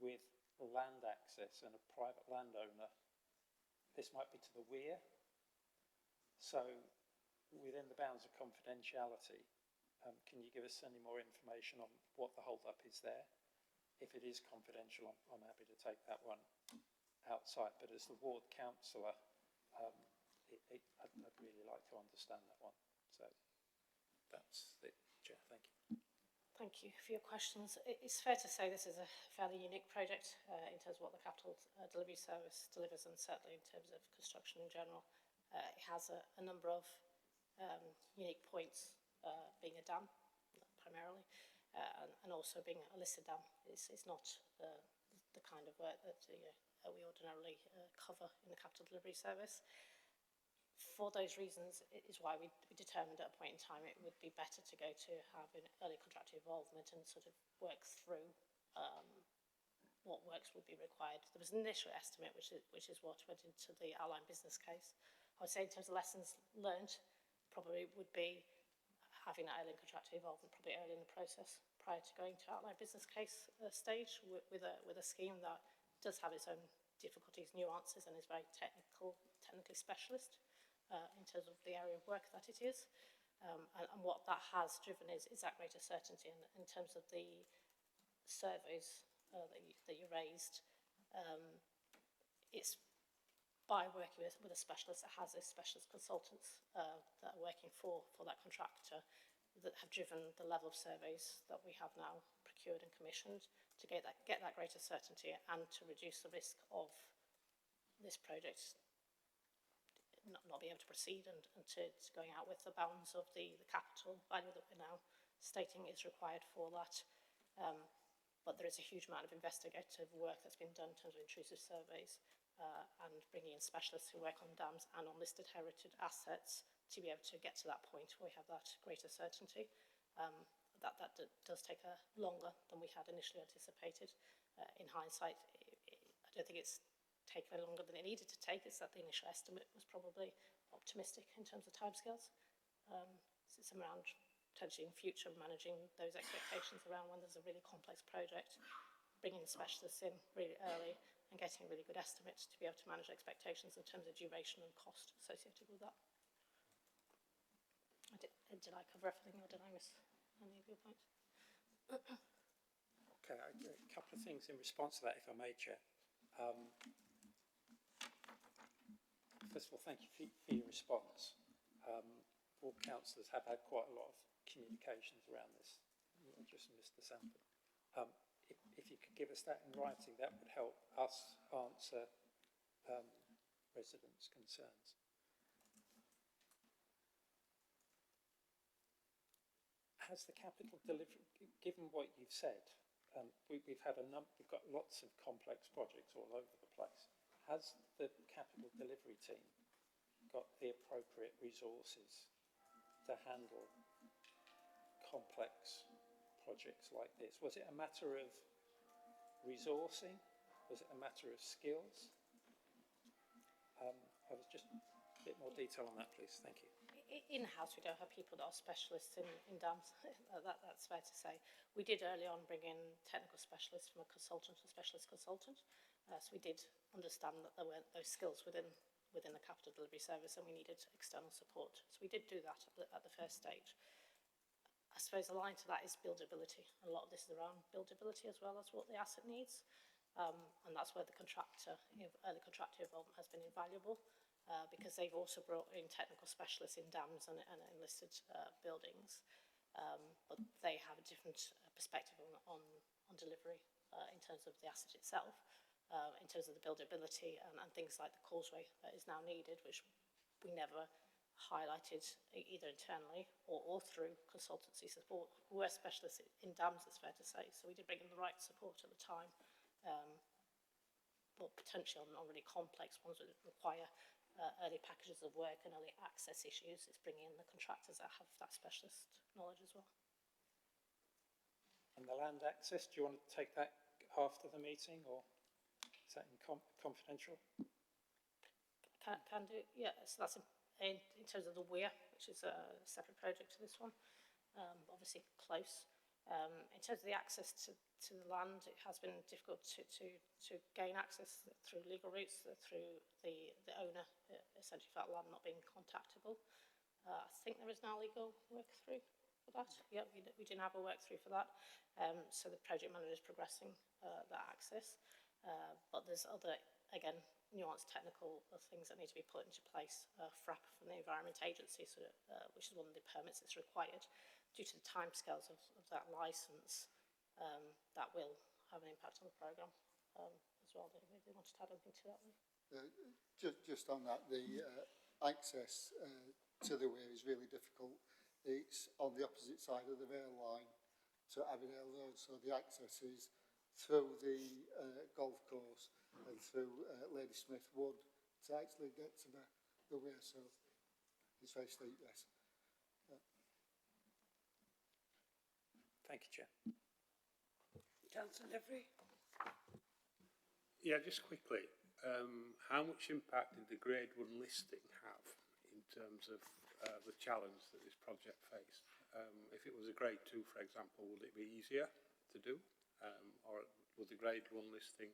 S6: with land access and a private landowner. This might be to the weir. So within the bounds of confidentiality, can you give us any more information on what the hold-up is there? if it is confidential, I'm happy to take that one outside. But as the ward councillor, I'd really like to understand that one. So that's it, Chair. Thank you.
S14: Thank you for your questions. It's fair to say this is a fairly unique project in terms of what the Capital Delivery Service delivers, and certainly in terms of construction in general. It has a number of unique points, being a dam primarily, and also being a listed dam. It's not the kind of work that we ordinarily cover in the Capital Delivery Service. For those reasons is why we determined at a point in time it would be better to go to have an early contractor involvement and sort of work through what works would be required. There was an initial estimate, which is what went into the outline business case. I would say in terms of lessons learned, probably would be having that early contractor involvement probably early in the process prior to going to outline business case stage with a scheme that does have its own difficulties, nuances, and is very technically specialist in terms of the area of work that it is. And what that has driven is that greater certainty in terms of the surveys that you raised. It's by working with a specialist that has those specialist consultants that are working for that contractor that have driven the level of surveys that we have now procured and commissioned to get that greater certainty and to reduce the risk of this project not being able to proceed and to going out with the bounds of the capital value that we're now stating is required for that. But there is a huge amount of investigative work that's been done in terms of intrusive surveys and bringing in specialists who work on dams and on listed heritage assets to be able to get to that point where we have that greater certainty. That does take longer than we had initially anticipated. In hindsight, I don't think it's taken longer than it needed to take. It's that the initial estimate was probably optimistic in terms of timescales. So it's around potentially in future managing those expectations around when there's a really complex project, bringing the specialists in really early and getting a really good estimate to be able to manage expectations in terms of duration and cost associated with that. Did I cover everything or did I miss any of your points?
S6: Okay, a couple of things in response to that, if I may, Chair. First of all, thank you for your response. All councillors have had quite a lot of communications around this, not just Mr. Sanford. If you could give us that in writing, that would help us answer residents' concerns. Has the capital delivery, given what you've said, we've got lots of complex projects all over the place. Has the capital delivery team got the appropriate resources to handle complex projects like this? Was it a matter of resourcing? Was it a matter of skills? I was just a bit more detail on that, please. Thank you.
S14: In-house, we don't have people that are specialists in dams. That's fair to say. We did early on bring in technical specialists from a consultant, a specialist consultant. So we did understand that there weren't those skills within the capital delivery service, and we needed external support. So we did do that at the first stage. I suppose aligned to that is buildability. A lot of this is around buildability as well as what the asset needs. And that's where the early contractor involvement has been invaluable. Because they've also brought in technical specialists in dams and listed buildings, but they have a different perspective on delivery in terms of the asset itself, in terms of the buildability and things like the causeway that is now needed, which we never highlighted either internally or through consultancy support. We're specialists in dams, it's fair to say, so we did bring in the right support at the time, but potentially on really complex ones that require early packages of work and early access issues, it's bringing in the contractors that have that specialist knowledge as well.
S6: And the land access, do you want to take that after the meeting, or is that confidential?
S14: Can do, yeah. So that's in terms of the weir, which is a separate project to this one, obviously close. In terms of the access to the land, it has been difficult to gain access through legal routes, through the owner, essentially for that land not being contactable. I think there is now legal work through for that. Yeah, we didn't have a work through for that. So the project manager is progressing that access. But there's other, again, nuanced technical things that need to be put into place. FRAP from the Environment Agency, so which is one of the permits that's required, due to the timescales of that licence, that will have an impact on the programme as well. Maybe they wanted to add anything to that one.
S15: Just on that, the access to the weir is really difficult. It's on the opposite side of the rail line to Aberdale Road, so the access is through the golf course and through Ladysmith Wood to actually get to the weir, so it's very steep, yes.
S6: Thank you, Chair.
S1: Councillor Livery?
S8: Yeah, just quickly, how much impact did the grade 1 listing have in terms of the challenge that this project faced? If it was a grade 2, for example, would it be easier to do? Or would the grade 1 listing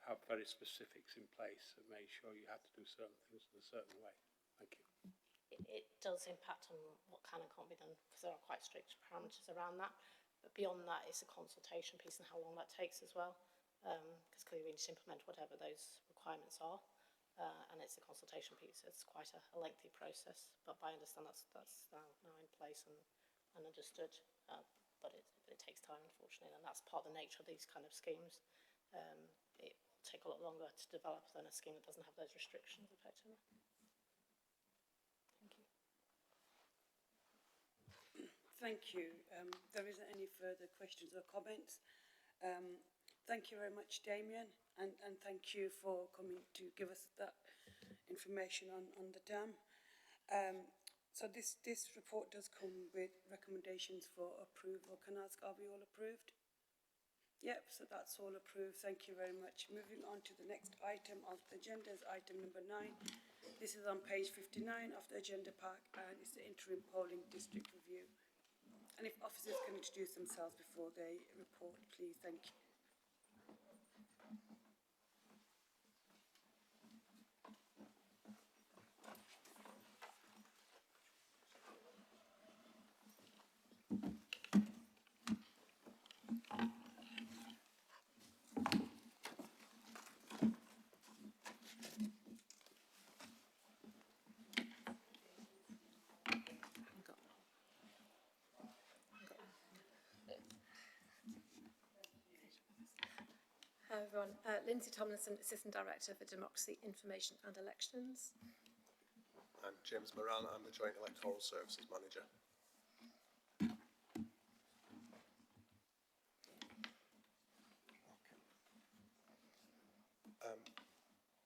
S8: have very specifics in place that made sure you had to do certain things in a certain way? Thank you.
S14: It does impact on what can and can't be done, because there are quite strict parameters around that. But beyond that, it's a consultation piece and how long that takes as well. Because clearly we need to implement whatever those requirements are. And it's a consultation piece. It's quite a lengthy process. But I understand that's now in place and understood. But it takes time, unfortunately. And that's part of the nature of these kind of schemes. It will take a lot longer to develop than a scheme that doesn't have those restrictions, effectively.
S1: Thank you. There isn't any further questions or comments. Thank you very much, Damien, and thank you for coming to give us that information on the dam. So this report does come with recommendations for approval. Can I ask, are we all approved? Yep, so that's all approved. Thank you very much. Moving on to the next item of the agenda is item number 9. This is on page 59 of the agenda pack, and it's the interim polling district review. And if officers can introduce themselves before they report, please. Thank you.
S16: Hi everyone, Lindsay Tomlinson, Assistant Director for Democracy, Information and Elections.
S17: I'm James Moran, I'm the Joint Electoral Services Manager.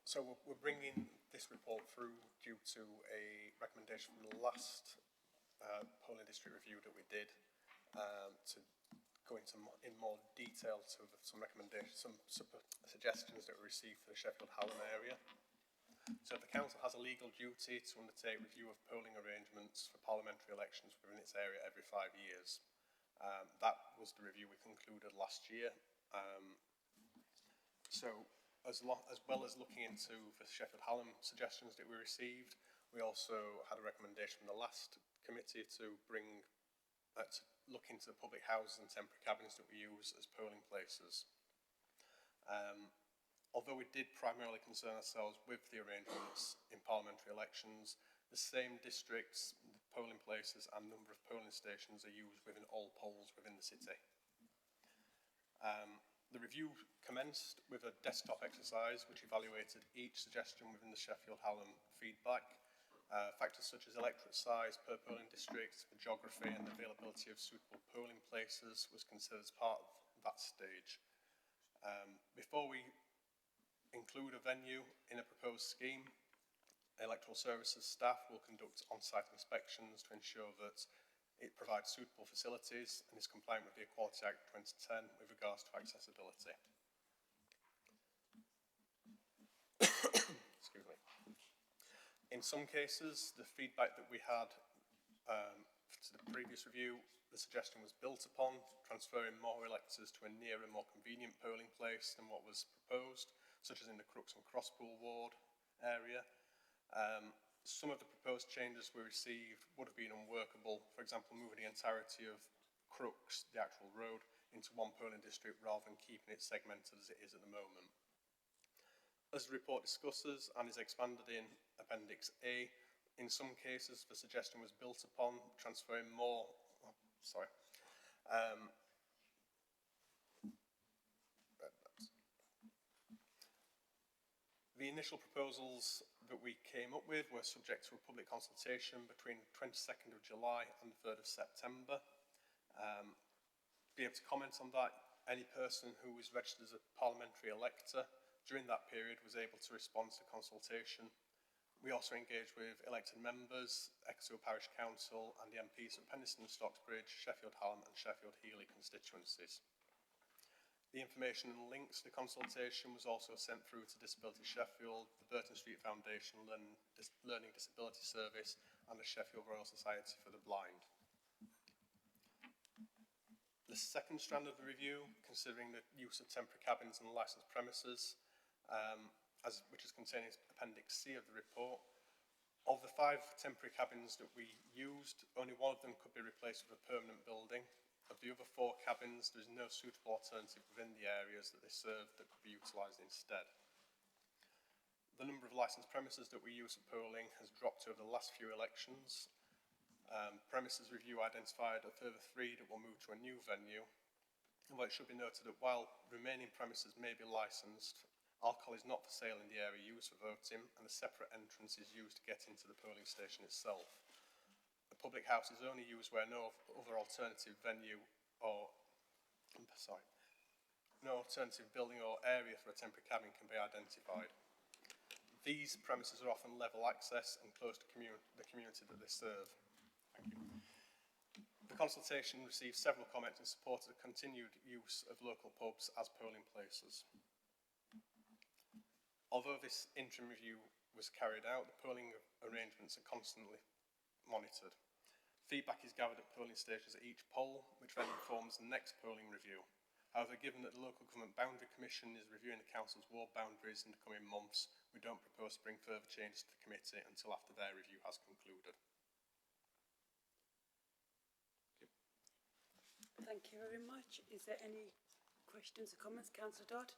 S17: So we're bringing this report through due to a recommendation from the last polling district review that we did to go into in more detail to some recommendations, some suggestions that we received for the Sheffield Hallam area. So the council has a legal duty to undertake review of polling arrangements for parliamentary elections within its area every 5 years. That was the review we concluded last year. So as well as looking into the Sheffield Hallam suggestions that we received, we also had a recommendation from the last committee to bring to look into the public houses and temporary cabins that we use as polling places. Although we did primarily concern ourselves with the arrangements in parliamentary elections, the same districts, polling places and number of polling stations are used within all polls within the city. The review commenced with a desktop exercise which evaluated each suggestion within the Sheffield Hallam feedback. Factors such as electorate size per polling district, the geography and the availability of suitable polling places was considered as part of that stage. Before we include a venue in a proposed scheme, electoral services staff will conduct on-site inspections to ensure that it provides suitable facilities and is compliant with the Equality Act 2010 with regards to accessibility. Excuse me. In some cases, the feedback that we had to the previous review, the suggestion was built upon, transferring more electors to a nearer, more convenient polling place than what was proposed, such as in the Crooks and Crosspool ward area. some of the proposed changes we received would have been unworkable. For example, moving the entirety of Crooks, the actual road, into one polling district rather than keeping it segmented as it is at the moment. As the report discusses and is expanded in Appendix A, in some cases the suggestion was built upon transferring more, the initial proposals that we came up with were subject to a public consultation between 22nd of July and the 3rd of September. Be able to comment on that, any person who was registered as a parliamentary elector during that period was able to respond to consultation. We also engaged with elected members, Exeter Parish Council and the MPs of Penistone and Stocksbridge, Sheffield Hallam and Sheffield Heeley constituencies. The information and links to the consultation was also sent through to Disability Sheffield, the Burton Street Foundation Learning Disability Service and the Sheffield Royal Society for the Blind. The second strand of the review, considering the use of temporary cabins and licensed premises, which is contained in Appendix C of the report, of the 5 temporary cabins that we used, only one of them could be replaced with a permanent building. Of the other 4 cabins, there is no suitable alternative within the areas that they serve that could be utilised instead. The number of licensed premises that we use for polling has dropped over the last few elections. Premises review identified a further 3 that will move to a new venue. And it should be noted that while remaining premises may be licensed, alcohol is not for sale in the area used for voting, and a separate entrance is used to get into the polling station itself. The public house is only used where no other alternative venue or, no alternative building or area for a temporary cabin can be identified. These premises are often level access and close to the community that they serve. Thank you. The consultation received several comments in support of the continued use of local pubs as polling places. Although this interim review was carried out, the polling arrangements are constantly monitored. Feedback is gathered at polling stations at each poll, which then informs the next polling review. However, given that the Local Government Boundary Commission is reviewing the Council's ward boundaries in the coming months, we don't propose to bring further changes to the committee until after their review has concluded.
S1: Thank you very much. Is there any questions or comments? Councillor Dodd?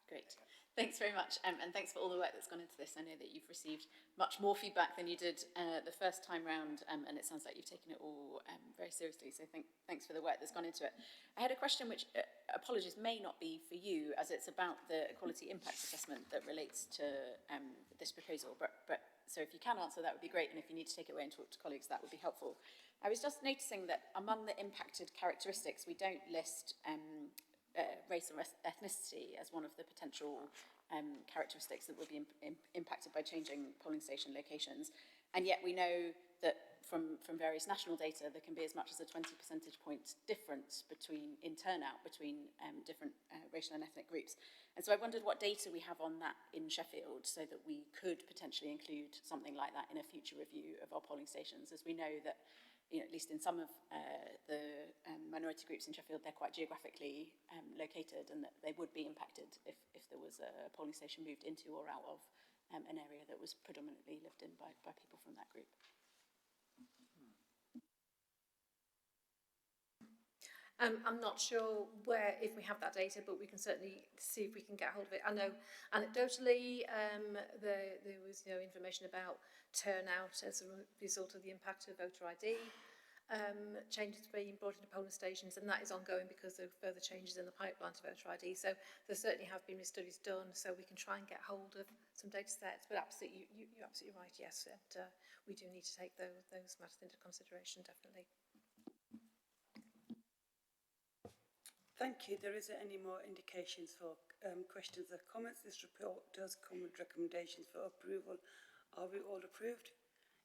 S4: Great. Thanks very much, and thanks for all the work that's gone into this. I know that you've received much more feedback than you did the first time round, and it sounds like you've taken it all very seriously, so thanks for the work that's gone into it. I had a question which, apologies, may not be for you, as it's about the equality impact assessment that relates to this proposal, but so if you can answer, that would be great, and if you need to take it away and talk to colleagues, that would be helpful. I was just noticing that among the impacted characteristics, we don't list race or ethnicity as one of the potential characteristics that would be impacted by changing polling station locations. And yet we know that from various national data, there can be as much as a 20 percentage point difference in turnout between different racial and ethnic groups. And so I wondered what data we have on that in Sheffield so that we could potentially include something like that in a future review of our polling stations, as we know that, you know, at least in some of the minority groups in Sheffield, they're quite geographically located, and that they would be impacted if there was a polling station moved into or out of an area that was predominantly lived in by people from that group.
S16: I'm not sure if we have that data, but we can certainly see if we can get hold of it. I know anecdotally there was information about turnout as a result of the impact of voter ID changes being brought into polling stations, and that is ongoing because of further changes in the pipeline to voter ID. So there certainly have been studies done, so we can try and get hold of some data sets. But absolutely, you're absolutely right. Yes, and we do need to take those matters into consideration, definitely.
S1: Thank you. There isn't any more indications for questions or comments. This report does come with recommendations for approval. Are we all approved?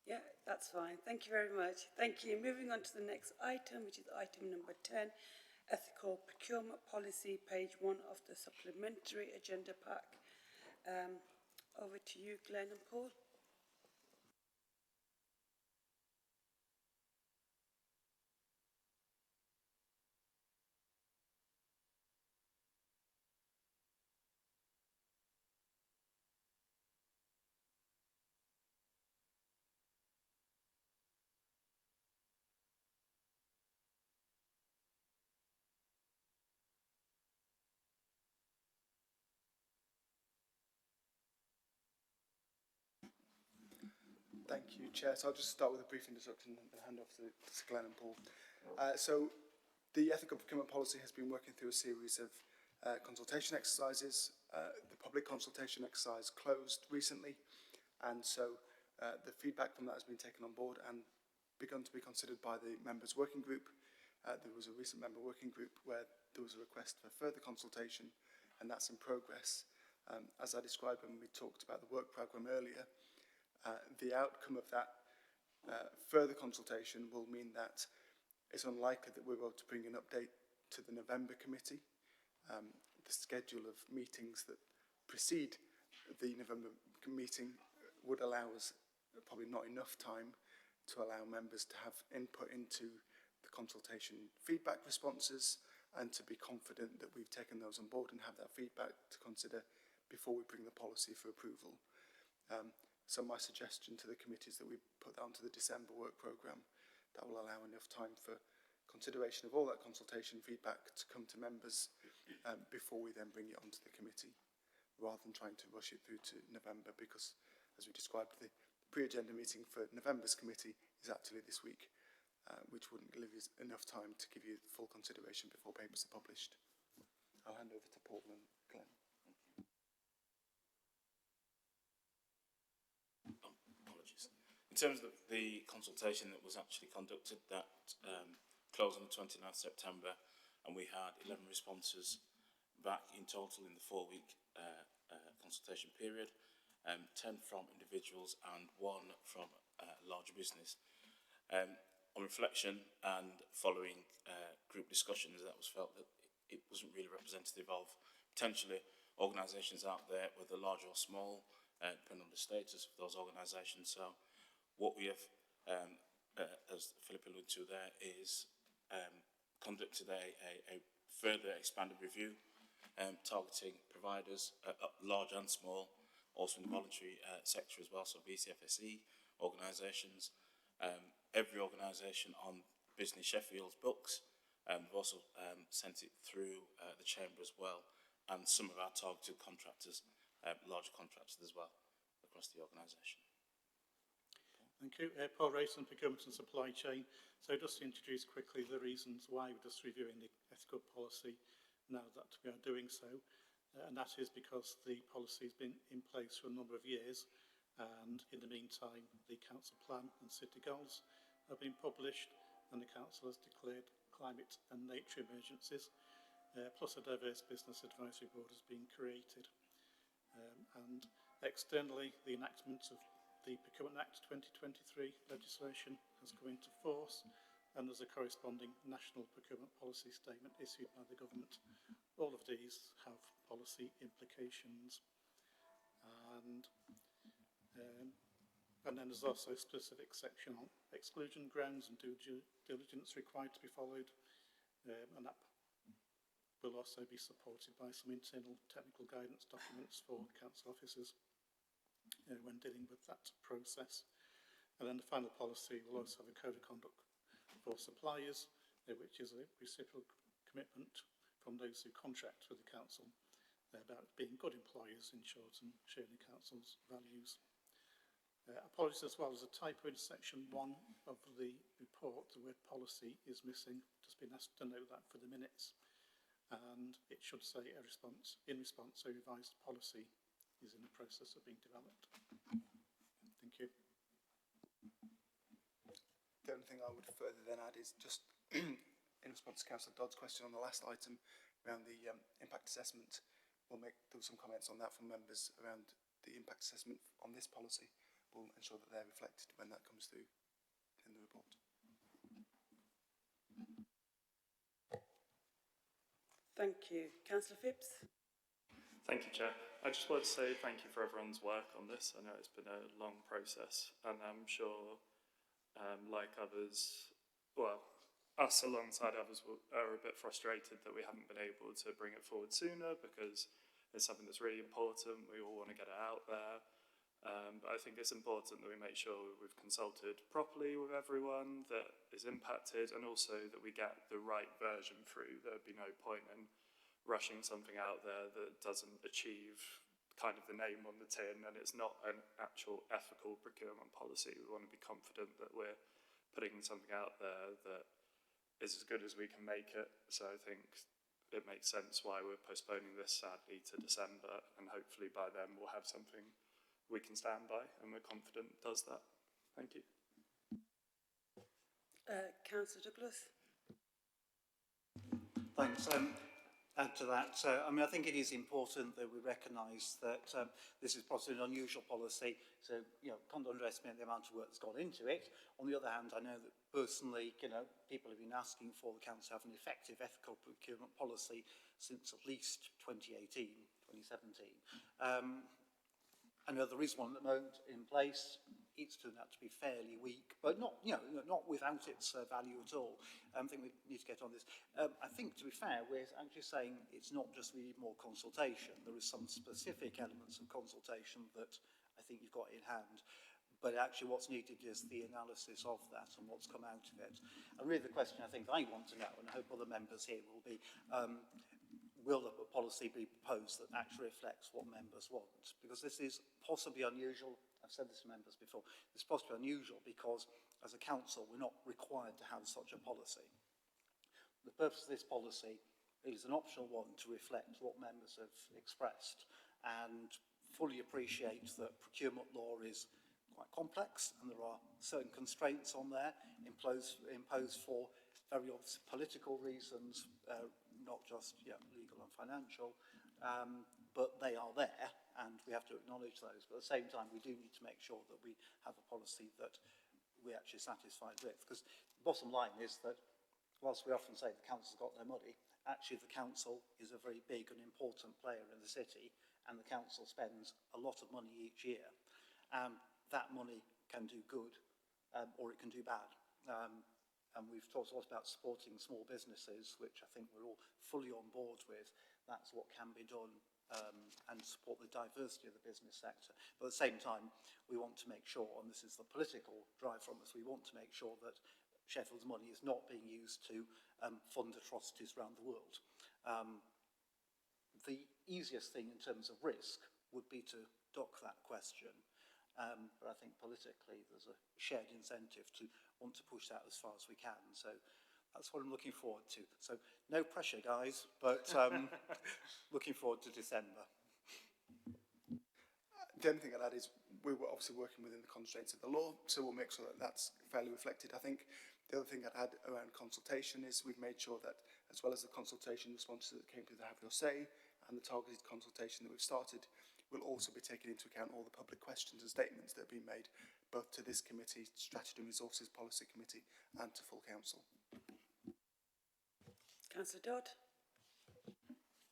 S1: Yeah, that's fine. Thank you very much. Thank you. Moving on to the next item, which is item number 10, Ethical Procurement Policy, page 1 of the supplementary agenda pack. Over to you, Glenn and Paul.
S10: Thank you, Chair. So I'll just start with a brief introduction and hand off to Glenn and Paul. So the ethical procurement policy has been working through a series of consultation exercises. The public consultation exercise closed recently, and so the feedback from that has been taken on board and begun to be considered by the members' working group. There was a recent member working group where there was a request for further consultation, and that's in progress. As I described when we talked about the work programme earlier, the outcome of that further consultation will mean that it's unlikely that we're able to bring an update to the November committee. The schedule of meetings that precede the November meeting would allow us probably not enough time to allow members to have input into the consultation feedback responses and to be confident that we've taken those on board and have that feedback to consider before we bring the policy for approval. So my suggestion to the committee is that we put that onto the December work programme. That will allow enough time for consideration of all that consultation feedback to come to members before we then bring it onto the committee, rather than trying to rush it through to November, because, as we described, the pre-agenda meeting for November's committee is actually this week, which wouldn't give us enough time to give you full consideration before papers are published. I'll hand over to Paul and Glenn.
S18: In terms of the consultation that was actually conducted, that closed on the 29th September, and we had 11 responses back in total in the 4-week consultation period, 10 from individuals and 1 from larger business. On reflection and following group discussions, that was felt that it wasn't really representative of potentially organisations out there, whether large or small, depending on the status of those organisations. So what we have, as Philip alluded to there, is conducted a further expanded review, targeting providers, large and small, also in the voluntary sector as well, so BCFSE organisations, every organisation on Business Sheffield's books. We've also sent it through the Chamber as well, and some of our targeted contractors, larger contractors as well, across the organisation.
S19: Thank you. Paul Rayson, Procurement and Supply Chain. So just to introduce quickly the reasons why we're just reviewing the ethical policy now that we are doing so. And that is because the policy has been in place for a number of years, and in the meantime the council plan and city goals have been published, and the council has declared climate and nature emergencies, plus a diverse business advisory board has been created. And externally, the enactment of the Procurement Act 2023 legislation has come into force, and there's a corresponding national procurement policy statement issued by the government. All of these have policy implications, and then there's also a specific section on exclusion grounds and due diligence required to be followed, and that will also be supported by some internal technical guidance documents for council officers when dealing with that process. And then the final policy will also have a code of conduct for suppliers, which is a reciprocal commitment from those who contract with the council about being good employers, in short, and sharing the council's values. Apologies as well, as a typo in section 1 of the report, the word policy is missing. Just been asked to note that for the minutes, and it should say in response, a revised policy is in the process of being developed. Thank you.
S10: The only thing I would further then add is just in response to Councillor Dodd's question on the last item around the impact assessment, we'll do some comments on that from members around the impact assessment on this policy. We'll ensure that they're reflected when that comes through in the report.
S1: Thank you. Councillor Phipps.
S5: Thank you, Chair. I just want to say thank you for everyone's work on this. I know it's been a long process, and I'm sure, like others, well, us alongside others are a bit frustrated that we haven't been able to bring it forward sooner, because it's something that's really important. We all want to get it out there. But I think it's important that we make sure we've consulted properly with everyone that is impacted, and also that we get the right version through. There'd be no point in rushing something out there that doesn't achieve kind of the name on the tin, and it's not an actual ethical procurement policy. We want to be confident that we're putting something out there that is as good as we can make it. So I think it makes sense why we're postponing this, sadly, to December, and hopefully by then we'll have something we can stand by, and we're confident it does that. Thank you.
S1: Councillor Douglas.
S2: Thanks. Add to that, I think it is important that we recognise that this is possibly an unusual policy, so can't underestimate the amount of work that's gone into it. On the other hand, I know that personally, people have been asking for the council to have an effective ethical procurement policy since at least 2018, 2017. I know there is one at the moment in place. It's turned out to be fairly weak, but not without its value at all. I think we need to get on this. I think, to be fair, we're actually saying it's not just we need more consultation. There is some specific elements of consultation that I think you've got in hand. But actually what's needed is the analysis of that and what's come out of it. And really the question I think I want to know, and I hope other members here will be, will the policy be proposed that actually reflects what members want? Because this is possibly unusual. I've said this to members before. It's possibly unusual because, as a council, we're not required to have such a policy. The purpose of this policy is an optional one to reflect what members have expressed and fully appreciate that procurement law is quite complex and there are certain constraints on there imposed for very obvious political reasons, not just legal and financial, but they are there and we have to acknowledge those. But at the same time, we do need to make sure that we have a policy that we're actually satisfied with. Because the bottom line is that whilst we often say the council's got no money, actually the council is a very big and important player in the city, and the council spends a lot of money each year. That money can do good or it can do bad. And we've talked a lot about supporting small businesses, which I think we're all fully on board with. That's what can be done and support the diversity of the business sector. But at the same time, we want to make sure, and this is the political drive from us, we want to make sure that Sheffield's money is not being used to fund atrocities around the world. The easiest thing in terms of risk would be to duck that question. But I think politically there's a shared incentive to want to push that as far as we can. So that's what I'm looking forward to. So no pressure, guys, but looking forward to December.
S10: The only thing I'd add is we were obviously working within the constraints of the law, so we'll make sure that that's fairly reflected. I think the other thing I'd add around consultation is we've made sure that, as well as the consultation responses that came through the Have Your Say and the targeted consultation that we've started, we'll also be taking into account all the public questions and statements that have been made, both to this committee, Strategy and Resources Policy Committee, and to full council.
S1: Councillor Dodd.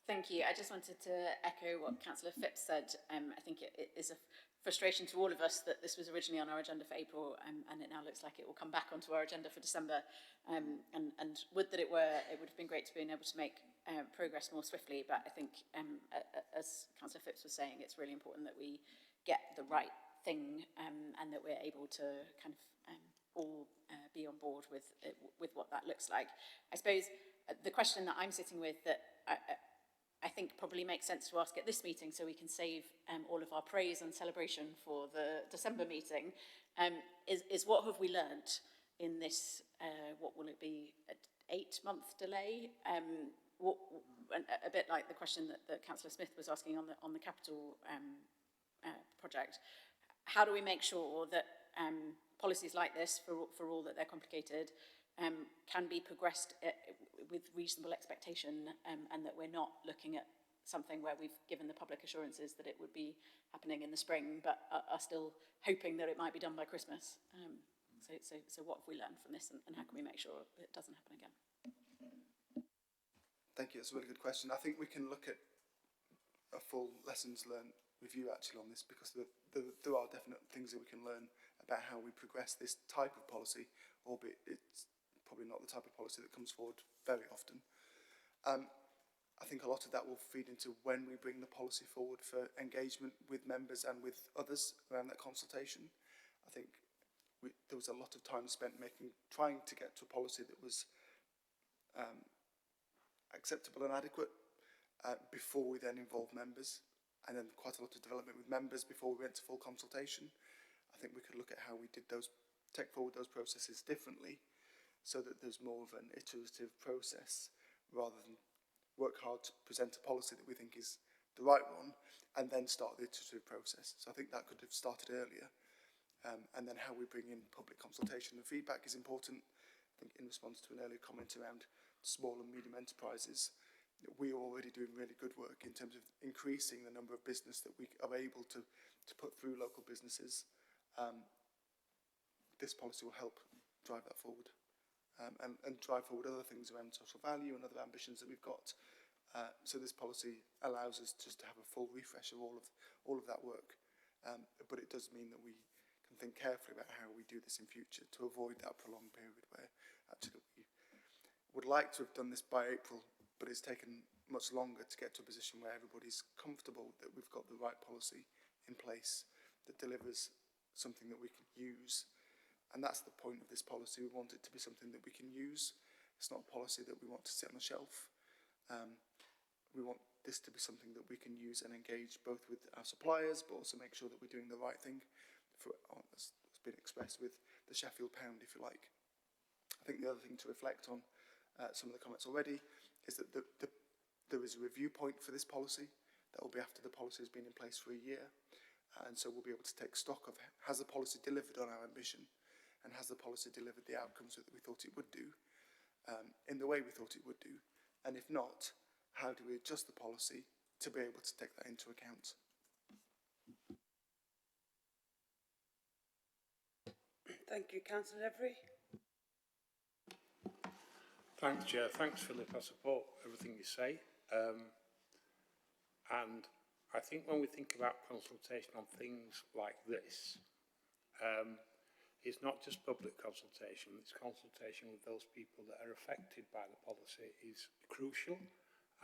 S4: Thank you. I just wanted to echo what Councillor Phipps said. I think it is a frustration to all of us that this was originally on our agenda for April and it now looks like it will come back onto our agenda for December. And would that it were, it would have been great to be able to make progress more swiftly. But I think, as Councillor Phipps was saying, it's really important that we get the right thing and that we're able to kind of all be on board with what that looks like. I suppose the question that I'm sitting with that I think probably makes sense to ask at this meeting so we can save all of our praise and celebration for the December meeting is what have we learnt in this, what will it be, an 8-month delay? A bit like the question that Councillor Smith was asking on the capital project. How do we make sure that policies like this, for all that they're complicated, can be progressed with reasonable expectation and that we're not looking at something where we've given the public assurances that it would be happening in the spring but are still hoping that it might be done by Christmas. So what have we learned from this and how can we make sure that it doesn't happen again?
S10: Thank you, that's a really good question. I think we can look at a full lessons learned review actually on this because there are definite things that we can learn about how we progress this type of policy, albeit it's probably not the type of policy that comes forward very often. I think a lot of that will feed into when we bring the policy forward for engagement with members and with others around that consultation. I think there was a lot of time spent trying to get to a policy that was acceptable and adequate before we then involve members. and then quite a lot of development with members before we went to full consultation. I think we could look at how we did those, take forward those processes differently, so that there's more of an iterative process rather than work hard to present a policy that we think is the right one and then start the iterative process. So I think that could have started earlier. And then how we bring in public consultation and feedback is important. I think in response to an earlier comment around small and medium enterprises, we are already doing really good work in terms of increasing the number of business that we are able to put through local businesses. This policy will help drive that forward, and drive forward other things around social value and other ambitions that we've got. So this policy allows us just to have a full refresh of all of that work, but it does mean that we can think carefully about how we do this in future to avoid that prolonged period where actually we would like to have done this by April, but it's taken much longer to get to a position where everybody's comfortable that we've got the right policy in place that delivers something that we can use. And that's the point of this policy. We want it to be something that we can use. It's not a policy that we want to sit on a shelf. We want this to be something that we can use and engage both with our suppliers, but also make sure that we're doing the right thing, as has been expressed with the Sheffield pound, if you like. I think the other thing to reflect on, some of the comments already, is that there is a review point for this policy. That will be after the policy has been in place for a year. And so we'll be able to take stock of, has the policy delivered on our ambition? And has the policy delivered the outcomes that we thought it would do, in the way we thought it would do? And if not, how do we adjust the policy to be able to take that into account?
S1: Thank you. Councillor Every.
S8: Thanks, Chair. Thanks, Philip. I support everything you say. And I think when we think about consultation on things like this, it's not just public consultation, it's consultation with those people that are affected by the policy is crucial.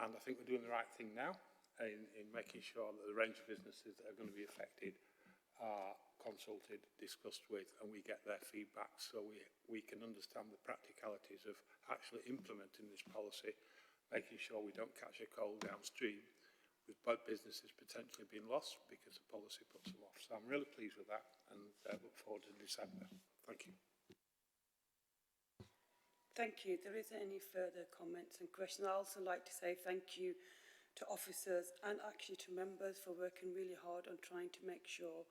S8: And I think we're doing the right thing now in making sure that the range of businesses that are going to be affected are consulted, discussed with, and we get their feedback so we can understand the practicalities of actually implementing this policy, making sure we don't catch a cold downstream with both businesses potentially being lost because the policy puts them off. So I'm really pleased with that and look forward to December. Thank you.
S1: Thank you. There isn't any further comments and questions. I'd also like to say thank you to officers and actually to members for working really hard on trying to make sure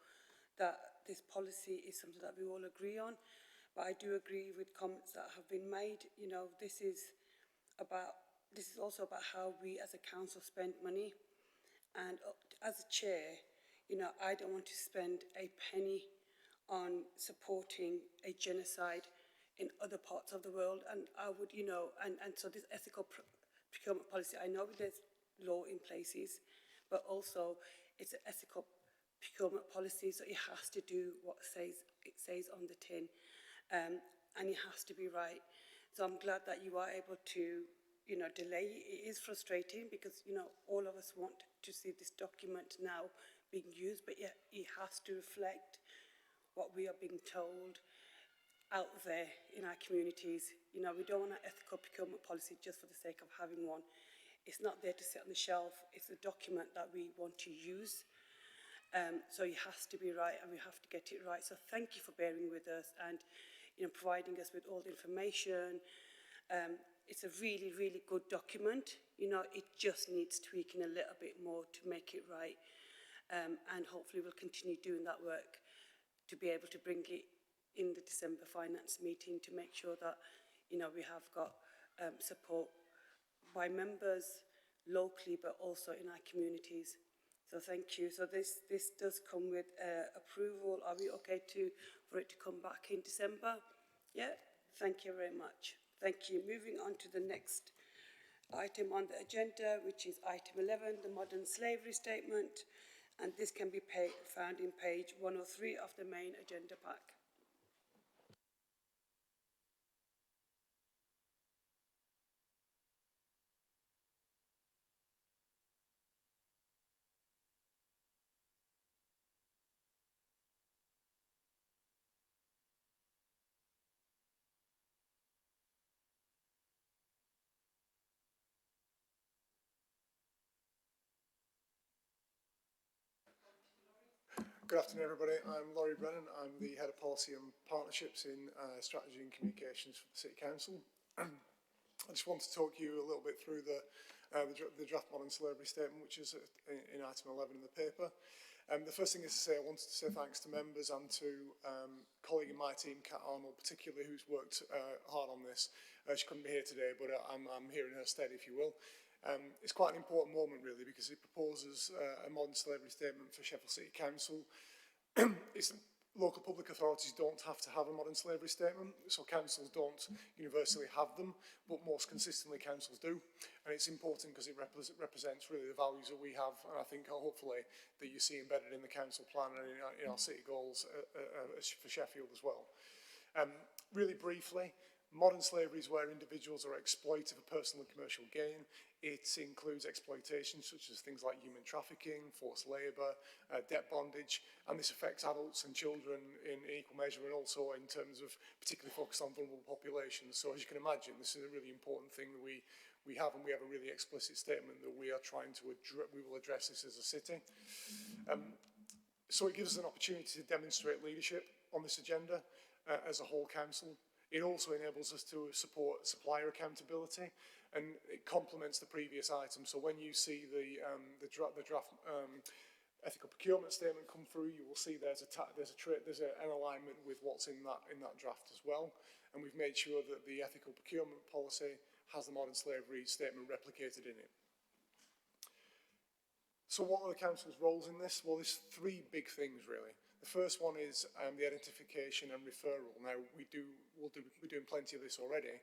S1: that this policy is something that we all agree on. But I do agree with comments that have been made. You know, this is also about how we as a council spend money. And as a chair, you know, I don't want to spend a penny on supporting a genocide in other parts of the world. And I would, you know, and so this ethical procurement policy, I know there's law in places, but also it's an ethical procurement policy, so it has to do what it says on the tin, and it has to be right. So I'm glad that you are able to, you know, delay. It is frustrating because, you know, all of us want to see this document now being used, but yet it has to reflect what we are being told out there in our communities. You know, we don't want an ethical procurement policy just for the sake of having one. It's not there to sit on the shelf. It's a document that we want to use. So it has to be right and we have to get it right. So thank you for bearing with us and, you know, providing us with all the information. It's a really, really good document. You know, it just needs tweaking a little bit more to make it right. And hopefully we'll continue doing that work to be able to bring it in the December finance meeting to make sure that, you know, we have got support by members locally, but also in our communities. So thank you. So this does come with approval. Are we okay for it to come back in December? Yeah. Thank you very much. Thank you. Moving on to the next item on the agenda, which is item 11, the modern slavery statement, and this can be found in page 103 of the main agenda pack.
S10: Good afternoon, everybody. I'm Laurie Brennan. I'm the Head of Policy and Partnerships in Strategy and Communications for the City Council. I just want to talk you a little bit through the draft modern slavery statement, which is in item 11 in the paper. The first thing is to say, I wanted to say thanks to members and to colleague in my team, Kat Arnold, particularly, who's worked hard on this. She couldn't be here today, but I'm here in her stead, if you will. It's quite an important moment, really, because it proposes a modern slavery statement for Sheffield City Council. Local public authorities don't have to have a modern slavery statement, so councils don't universally have them, but most consistently councils do. And it's important because it represents really the values that we have, and I think hopefully that you see embedded in the council plan and in our city goals for Sheffield as well. Really briefly, modern slavery is where individuals are exploited for personal and commercial gain. It includes exploitation such as things like human trafficking, forced labour, debt bondage, and this affects adults and children in equal measure, and also in terms of particularly focused on vulnerable populations. So as you can imagine, this is a really important thing that we have, and we have a really explicit statement that we are trying to we will address this as a city. So it gives us an opportunity to demonstrate leadership on this agenda as a whole council. It also enables us to support supplier accountability, and it complements the previous item. So when you see the draft ethical procurement statement come through, you will see there's an alignment with what's in that draft as well. And we've made sure that the ethical procurement policy has the modern slavery statement replicated in it. So what are the council's roles in this? Well, there's three big things, really. The first one is the identification and referral. Now, we're doing plenty of this already,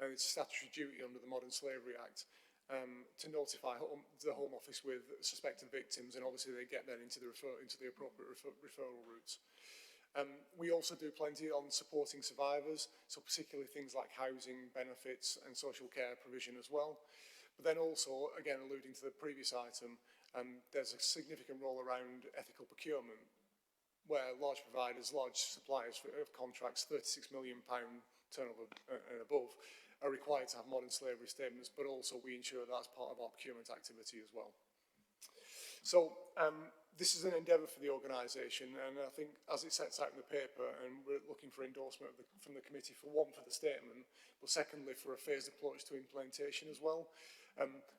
S10: and it's statutory duty under the Modern Slavery Act to notify the Home Office with suspected victims, and obviously they get then into the appropriate referral routes. We also do plenty on supporting survivors, so particularly things like housing, benefits, and social care provision as well. But then also, again, alluding to the previous item, there's a significant role around ethical procurement, where large providers, large suppliers of contracts, £36 million turnover and above, are required to have modern slavery statements, but also we ensure that's part of our procurement activity as well. So this is an endeavour for the organisation, and I think as it sets out in the paper, and we're looking for endorsement from the committee, for one, for the statement, but secondly, for a phased approach to implementation as well.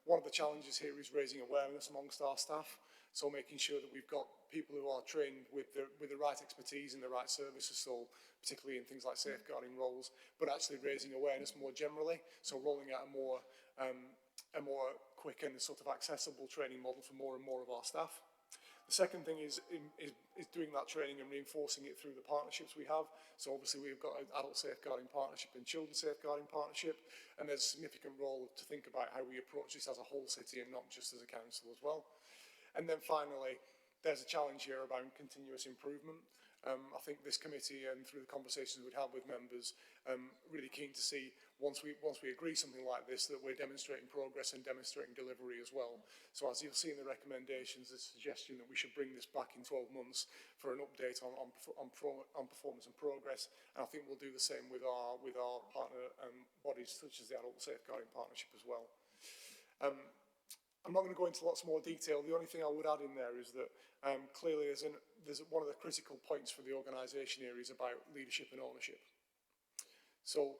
S10: One of the challenges here is raising awareness amongst our staff, so making sure that we've got people who are trained with the right expertise in the right services, so particularly in things like safeguarding roles, but actually raising awareness more generally, so rolling out a more quick and sort of accessible training model for more and more of our staff. The second thing is doing that training and reinforcing it through the partnerships we have. So obviously we've got an adult safeguarding partnership and children's safeguarding partnership, and there's a significant role to think about how we approach this as a whole city and not just as a council as well. And then finally, there's a challenge here about continuous improvement. I think this committee, and through the conversations we've had with members, really keen to see, once we agree something like this, that we're demonstrating progress and demonstrating delivery as well. So as you'll see in the recommendations, there's a suggestion that we should bring this back in 12 months for an update on performance and progress. And I think we'll do the same with our partner bodies, such as the Adult Safeguarding Partnership as well. I'm not going to go into lots more detail. The only thing I would add in there is that clearly there's one of the critical points for the organisation here is about leadership and ownership. So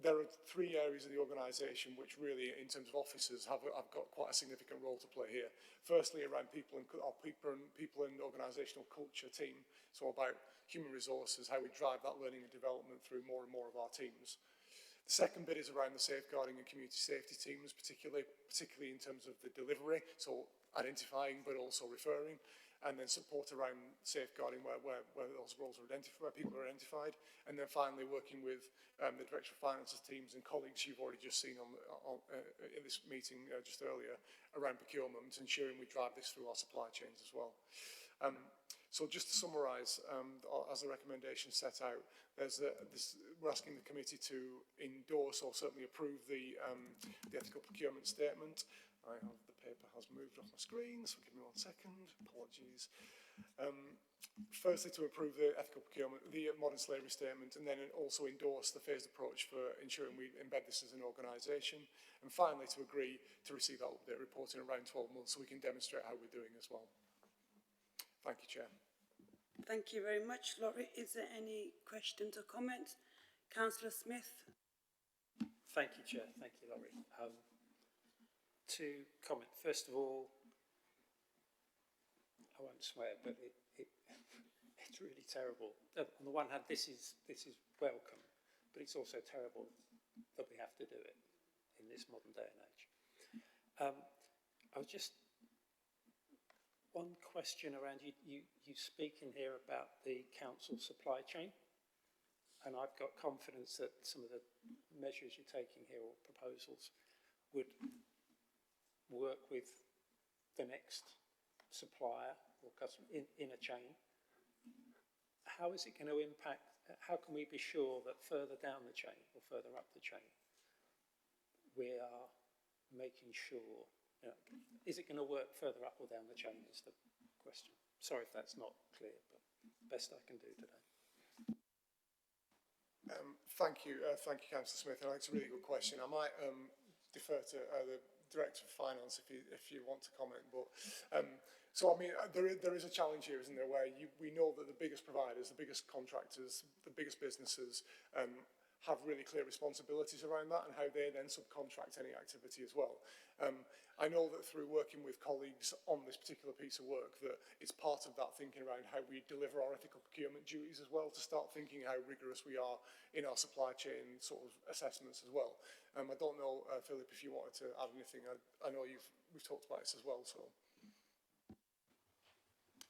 S10: there are three areas of the organisation which really, in terms of officers, have got quite a significant role to play here. Firstly, around people and organisational culture team, so about human resources, how we drive that learning and development through more and more of our teams. The second bit is around the safeguarding and community safety teams, particularly in terms of the delivery, so identifying but also referring, and then support around safeguarding where those roles are identified, where people are identified, and then finally working with the Director of Finances teams and colleagues you've already just seen in this meeting just earlier around procurement, ensuring we drive this through our supply chains as well. So just to summarise, as the recommendation set out, we're asking the committee to endorse or certainly approve the ethical procurement statement. The paper has moved off my screen, so give me 1 second. Apologies. Firstly, to approve the ethical procurement, the modern slavery statement, and then also endorse the phased approach for ensuring we embed this as an organisation. And finally, to agree to receive that update report in around 12 months so we can demonstrate how we're doing as well. Thank you, Chair.
S1: Thank you very much, Laurie. Is there any questions or comments? Councillor Smith.
S6: Thank you, Chair. Thank you, Laurie. To comment, first of all, I won't swear, but it's really terrible. On the one hand, this is welcome, but it's also terrible that we have to do it in this modern day and age. I was just one question around you speak in here about the council supply chain, and I've got confidence that some of the measures you're taking here or proposals would work with the next supplier or customer in a chain. How is it going to impact, how can we be sure that further down the chain or further up the chain we are making sure, is it going to work further up or down the chain is the question. Sorry if that's not clear, but best I can do today.
S20: Thank you, Councillor Smith. I think it's a really good question. I might defer to the Director of Finance if you want to comment. But so I mean, there is a challenge here, isn't there? Where we know that the biggest providers, the biggest contractors, the biggest businesses have really clear responsibilities around that, and how they then subcontract any activity as well. I know that through working with colleagues on this particular piece of work, that it's part of that thinking around how we deliver our ethical procurement duties as well, to start thinking how rigorous we are in our supply chain sort of assessments as well. I don't know, Philip, if you wanted to add anything. I know we've talked about this as well. So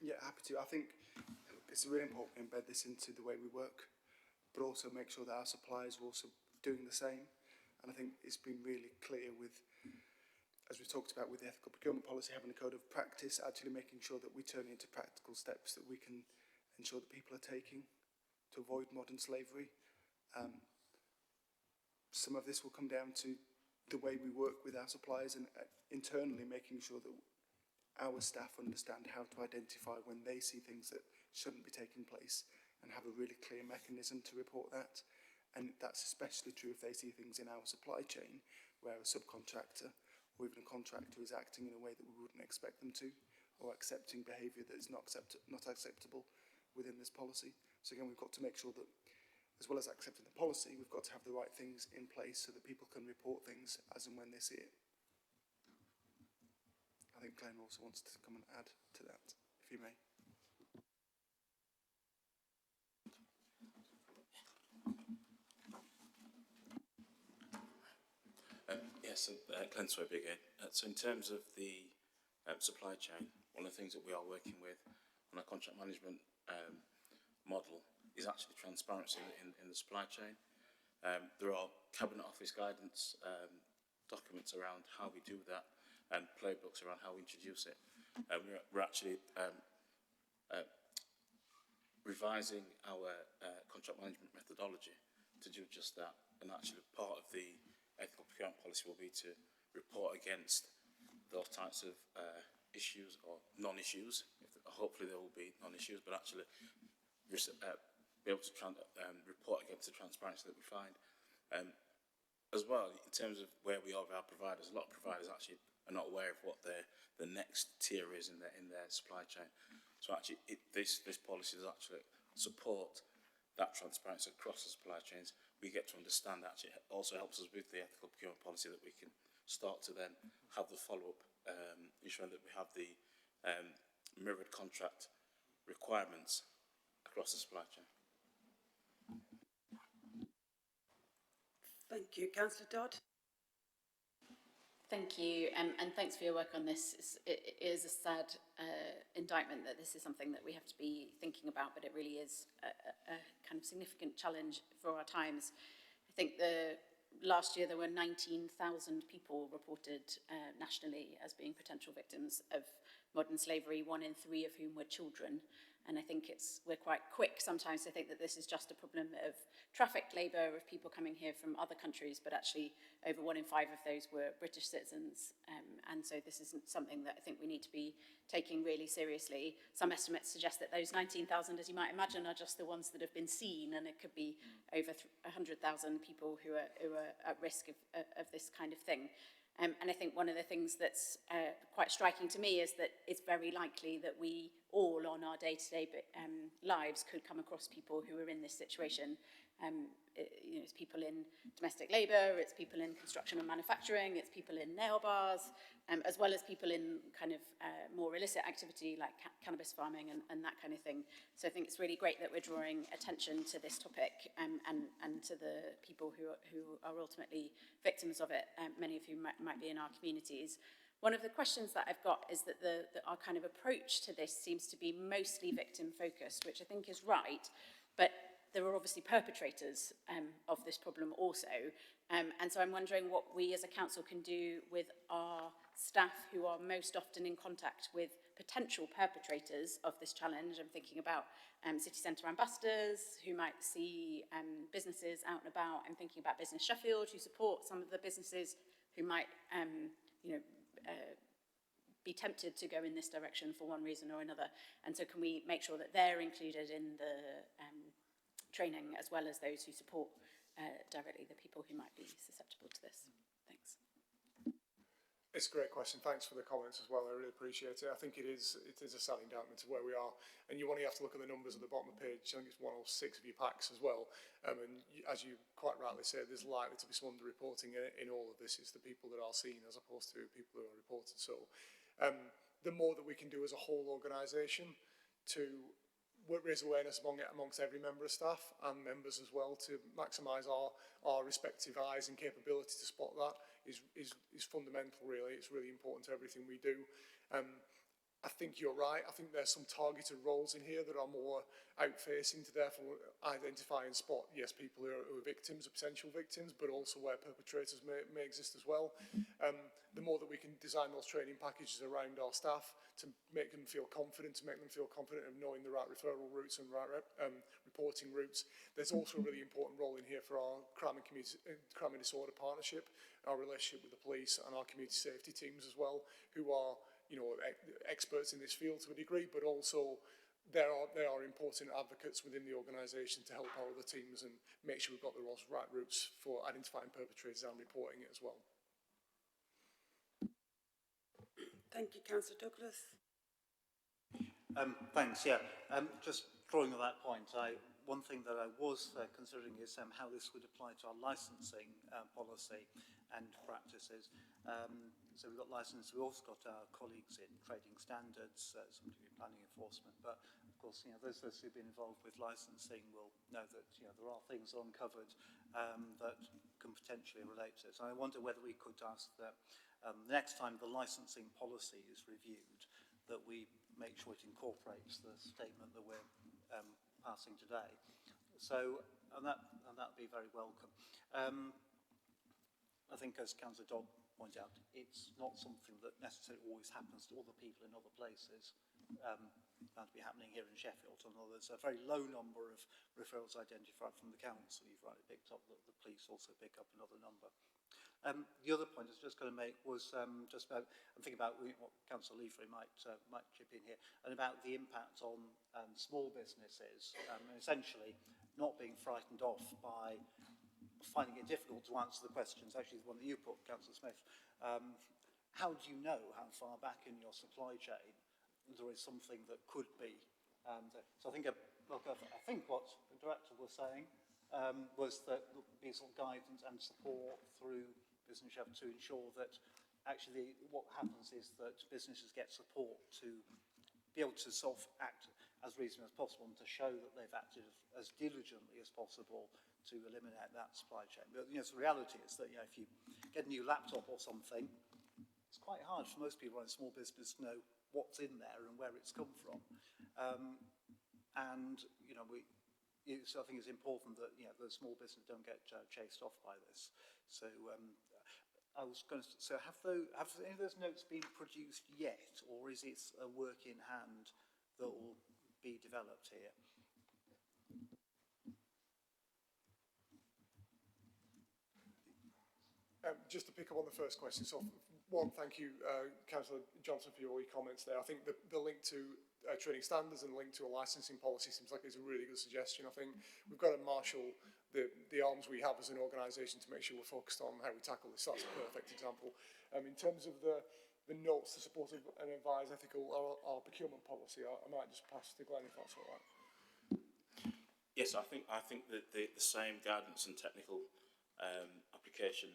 S10: yeah, happy to. I think it's really important to embed this into the way we work, but also make sure that our suppliers are also doing the same. And I think it's been really clear with, as we've talked about with the ethical procurement policy, having a code of practice, actually making sure that we turn into practical steps that we can ensure that people are taking to avoid modern slavery. Some of this will come down to the way we work with our suppliers and internally making sure that our staff understand how to identify when they see things that shouldn't be taking place and have a really clear mechanism to report that. And that's especially true if they see things in our supply chain where a subcontractor or even a contractor is acting in a way that we wouldn't expect them to, or accepting behaviour that is not acceptable within this policy. So again, we've got to make sure that, as well as accepting the policy, we've got to have the right things in place so that people can report things as and when they see it. I think Glenn also wants to come and add to that, if you may.
S18: Yes, Glenn Swaby again. So in terms of the supply chain, one of the things that we are working with on a contract management model is actually transparency in the supply chain. There are Cabinet Office guidance documents around how we do that and playbooks around how we introduce it. We're actually revising our contract management methodology to do just that, and actually part of the ethical procurement policy will be to report against those types of issues or non-issues. Hopefully there will be non-issues, but actually be able to report against the transparency that we find. As well, in terms of where we are with our providers, a lot of providers actually are not aware of what the next tier is in their supply chain. So actually this policy does actually support that transparency across the supply chains. We get to understand that actually also helps us with the ethical procurement policy, that we can start to then have the follow-up, ensuring that we have the mirrored contract requirements across the supply chain.
S1: Thank you. Councillor Dodd.
S4: Thank you, and thanks for your work on this. It is a sad indictment that this is something that we have to be thinking about, but it really is a kind of significant challenge for our times. I think last year there were 19,000 people reported nationally as being potential victims of modern slavery, 1 in 3 of whom were children. And I think we're quite quick sometimes to think that this is just a problem of trafficked labour, of people coming here from other countries, but actually over 1 in 5 of those were British citizens. And so this isn't something that I think we need to be taking really seriously. Some estimates suggest that those 19,000, as you might imagine, are just the ones that have been seen, and it could be over 100,000 people who are at risk of this kind of thing. And I think one of the things that's quite striking to me is that it's very likely that we all are on our day-to-day lives could come across people who are in this situation. You know, it's people in domestic labour, it's people in construction and manufacturing, it's people in nail bars, as well as people in kind of more illicit activity like cannabis farming and that kind of thing. So I think it's really great that we're drawing attention to this topic and to the people who are ultimately victims of it, many of whom might be in our communities. One of the questions that I've got is that our kind of approach to this seems to be mostly victim focused, which I think is right, but there are obviously perpetrators of this problem also. And so I'm wondering what we as a council can do with our staff who are most often in contact with potential perpetrators of this challenge. I'm thinking about city centre ambassadors who might see businesses out and about. I'm thinking about Business Sheffield, who support some of the businesses who might, be tempted to go in this direction for one reason or another. And so can we make sure that they're included in the training, as well as those who support directly the people who might be susceptible to this? Thanks.
S20: It's a great question. Thanks for the comments as well. I really appreciate it. I think it is a sad indictment of where we are. And you only have to look at the numbers at the bottom of the page. I think it's 106 of your packs as well. As you quite rightly said, there's likely to be some underreporting in all of this. It's the people that are seen as opposed to people who are reported. So the more that we can do as a whole organisation to raise awareness amongst every member of staff and members as well, to maximise our respective eyes and capability to spot that is fundamental, really. It's really important to everything we do. I think you're right. I think there's some targeted roles in here that are more out-facing to therefore identify and spot, yes, people who are victims, or potential victims, but also where perpetrators may exist as well. The more that we can design those training packages around our staff to make them feel confident, of knowing the right referral routes and right reporting routes. There's also a really important role in here for our crime and disorder partnership, our relationship with the police and our community safety teams as well, who are, you know, experts in this field to a degree, but also they are important advocates within the organisation to help our other teams and make sure we've got the right routes for identifying perpetrators and reporting it as well.
S1: Thank you, Councillor Douglas.
S2: Thanks, yeah. Just drawing on that point, one thing that I was considering is how this would apply to our licensing policy and practices. So we've got licence, we've also got our colleagues in trading standards, some degree planning enforcement, but of course, you know, those of us who've been involved with licensing will know that, you know, there are things uncovered that can potentially relate to it. So I wonder whether we could ask that the next time the licensing policy is reviewed, that we make sure it incorporates the statement that we're passing today. So, and that would be very welcome. I think, as Councillor Dodd pointed out, it's not something that necessarily always happens to other people in other places. That to be happening here in Sheffield, although there's a very low number of referrals identified from the council. You've rightly picked up that the police also pick up another number. The other point I was just going to make was just about, I'm thinking about what Councillor Leafrey might chip in here, and about the impact on small businesses, and essentially not being frightened off by finding it difficult to answer the questions, actually the one that you put, Councillor Smith. How do you know how far back in your supply chain there is something that could be? So I think what the director was saying was that there would be some guidance and support through Business Sheffield to ensure that actually what happens is that businesses get support to be able to act as reasonably as possible and to show that they've acted as diligently as possible to eliminate that supply chain. But, you know, the reality is that, you know, if you get a new laptop or something, it's quite hard for most people in a small business to know what's in there and where it's come from. And, you know, so I think it's important that, you know, the small business don't get chased off by this. So I was going to say, have any of those notes been produced yet, or is it a work in hand that will be developed here?
S20: Just to pick up on the first question, so one, thank you, Councillor Johnson, for your comments there. I think the link to training standards and link to a licensing policy seems like it's a really good suggestion. I think we've got to marshal the arms we have as an organisation to make sure we're focused on how we tackle this. That's a perfect example. In terms of the the notes to support and advise ethical or procurement policy. I might just pass to Glenn if that's all right.
S18: Yes, I think that the same guidance and technical application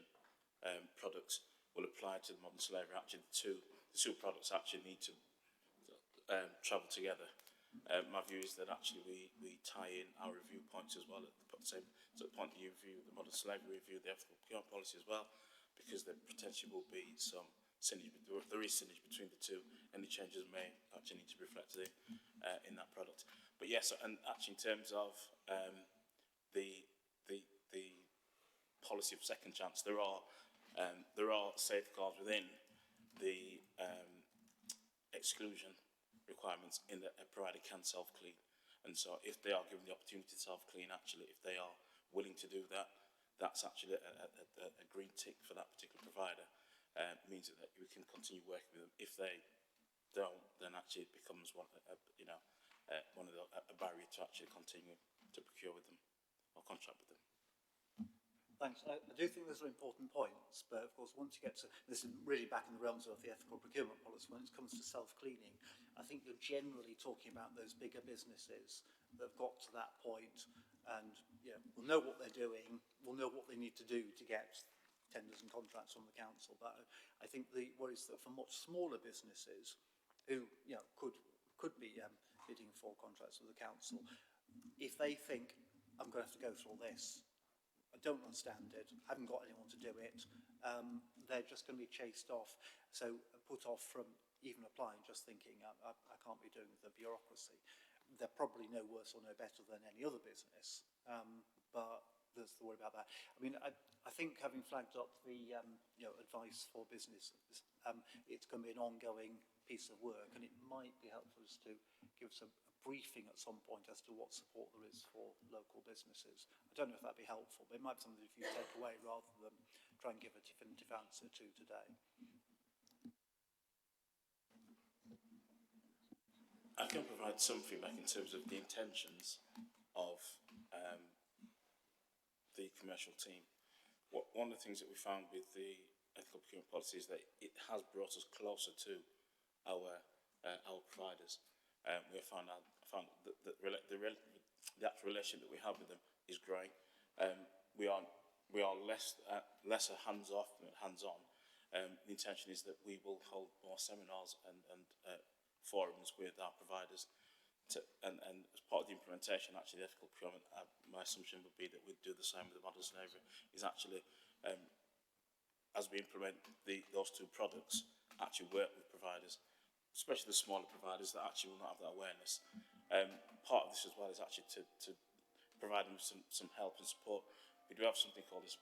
S18: products will apply to the modern slavery. Actually, the two products actually need to travel together. My view is that actually we tie in our review points as well at the same point you review the modern slavery review, the ethical procurement policy as well, because there potentially will be some synergy. There is synergy between the two. Any changes may actually need to be reflected in that product. But yes, and actually in terms of the policy of second chance, there are safeguards within the exclusion requirements in that a provider can self-clean. And so if they are given the opportunity to self-clean, actually, if they are willing to do that, that's actually a green tick for that particular provider. Means that we can continue working with them. If they don't, then actually it becomes a barrier to actually continue to procure with them or contract with them.
S2: Thanks. I do think those are important points, but of course, once you get to this, is really back in the realms of the ethical procurement policy. When it comes to self-cleaning, I think you're generally talking about those bigger businesses that have got to that point, and will know what they're doing, will know what they need to do to get tenders and contracts from the council. But I think the worry is that for much smaller businesses who could be bidding for contracts with the council, if they think I'm going to have to go through all this, I don't understand it, I haven't got anyone to do it, they're just going to be chased off, so put off from even applying, just thinking I can't be doing the bureaucracy. They're probably no worse or no better than any other business, but there's the worry about that. I mean, I think having flagged up the advice for businesses, it's going to be an ongoing piece of work, and it might be helpful just to give us a briefing at some point as to what support there is for local businesses. I don't know if that'd be helpful, but it might be something if you take away rather than try and give a definitive answer to today.
S18: I can provide some feedback in terms of the intentions of the commercial team. One of the things that we found with the ethical procurement policy is that it has brought us closer to our providers. We have found that the actual relationship that we have with them is growing. We are lesser hands-off than hands-on. The intention is that we will hold more seminars and forums with our providers. And as part of the implementation, actually, the ethical procurement, my assumption would be that we'd do the same with the modern slavery, is actually, as we implement those two products, actually work with providers, especially the smaller providers that actually will not have that awareness. Part of this as well is actually to provide them with some help and support. We do have something called the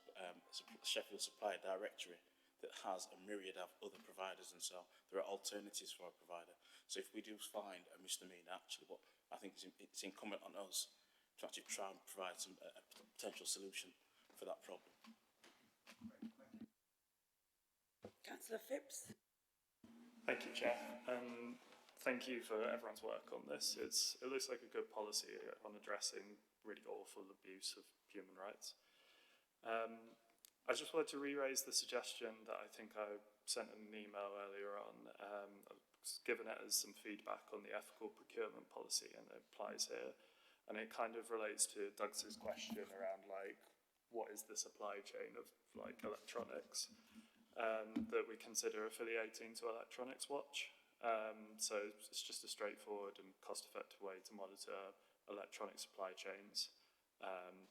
S18: Sheffield Supplier Directory that has a myriad of other providers, and so there are alternatives for our provider. So if we do find a misdemeanor, actually what I think it's incumbent on us to actually try and provide a potential solution for that problem.
S1: Councillor Phipps.
S5: Thank you, Chair. Thank you for everyone's work on this. It looks like a good policy on addressing really awful abuse of human rights. I just wanted to re-raise the suggestion that I think I sent in an email earlier on, given it as some feedback on the ethical procurement policy, and it applies here. And it kind of relates to Doug's question around, like, what is the supply chain of, like, electronics that we consider affiliating to Electronics Watch. So it's just a straightforward and cost-effective way to monitor electronic supply chains,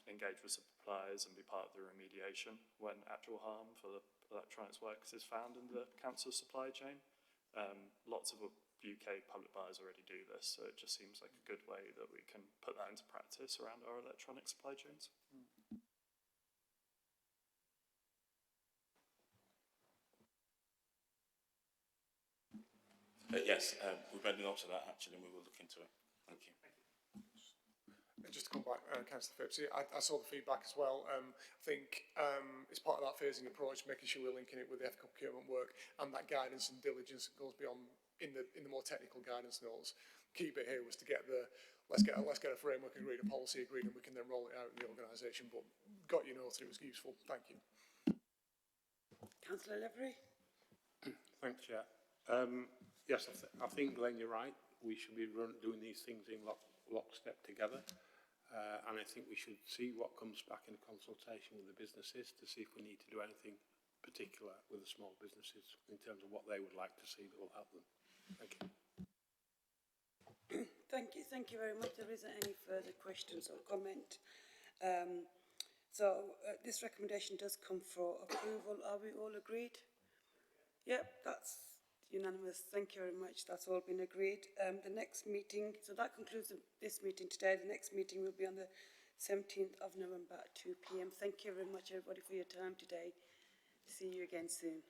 S5: engage with suppliers and be part of the remediation when actual harm for the electronics workers is found in the council supply chain. Lots of UK public buyers already do this, so it just seems like a good way that we can put that into practice around our electronic supply chains.
S18: Yes, we've made a note of that actually, and we will look into it. Thank you.
S20: Just to come back, Councillor Phipps, I saw the feedback as well. I think it's part of that phasing approach, making sure we're linking it with the ethical procurement work and that guidance and diligence that goes beyond in the more technical guidance notes. Key bit here was to get let's get a framework agreed, a policy agreed, and we can then roll it out in the organisation. But got your note, it was useful. Thank you.
S1: Councillor Levery.
S8: Thanks, Chair. Yes, I think, Glenn, you're right. We should be doing these things in lockstep together. And I think we should see what comes back in consultation with the businesses to see if we need to do anything particular with the small businesses in terms of what they would like to see that will help them. Thank you.
S1: Thank you very much. There isn't any further questions or comment. This recommendation does come for approval. Are we all agreed? Yep, that's unanimous. Thank you very much. That's all been agreed. The next meeting, so that concludes this meeting today. The next meeting will be on the 17th of November at 2 p.m. Thank you very much, everybody, for your time today. See you again soon.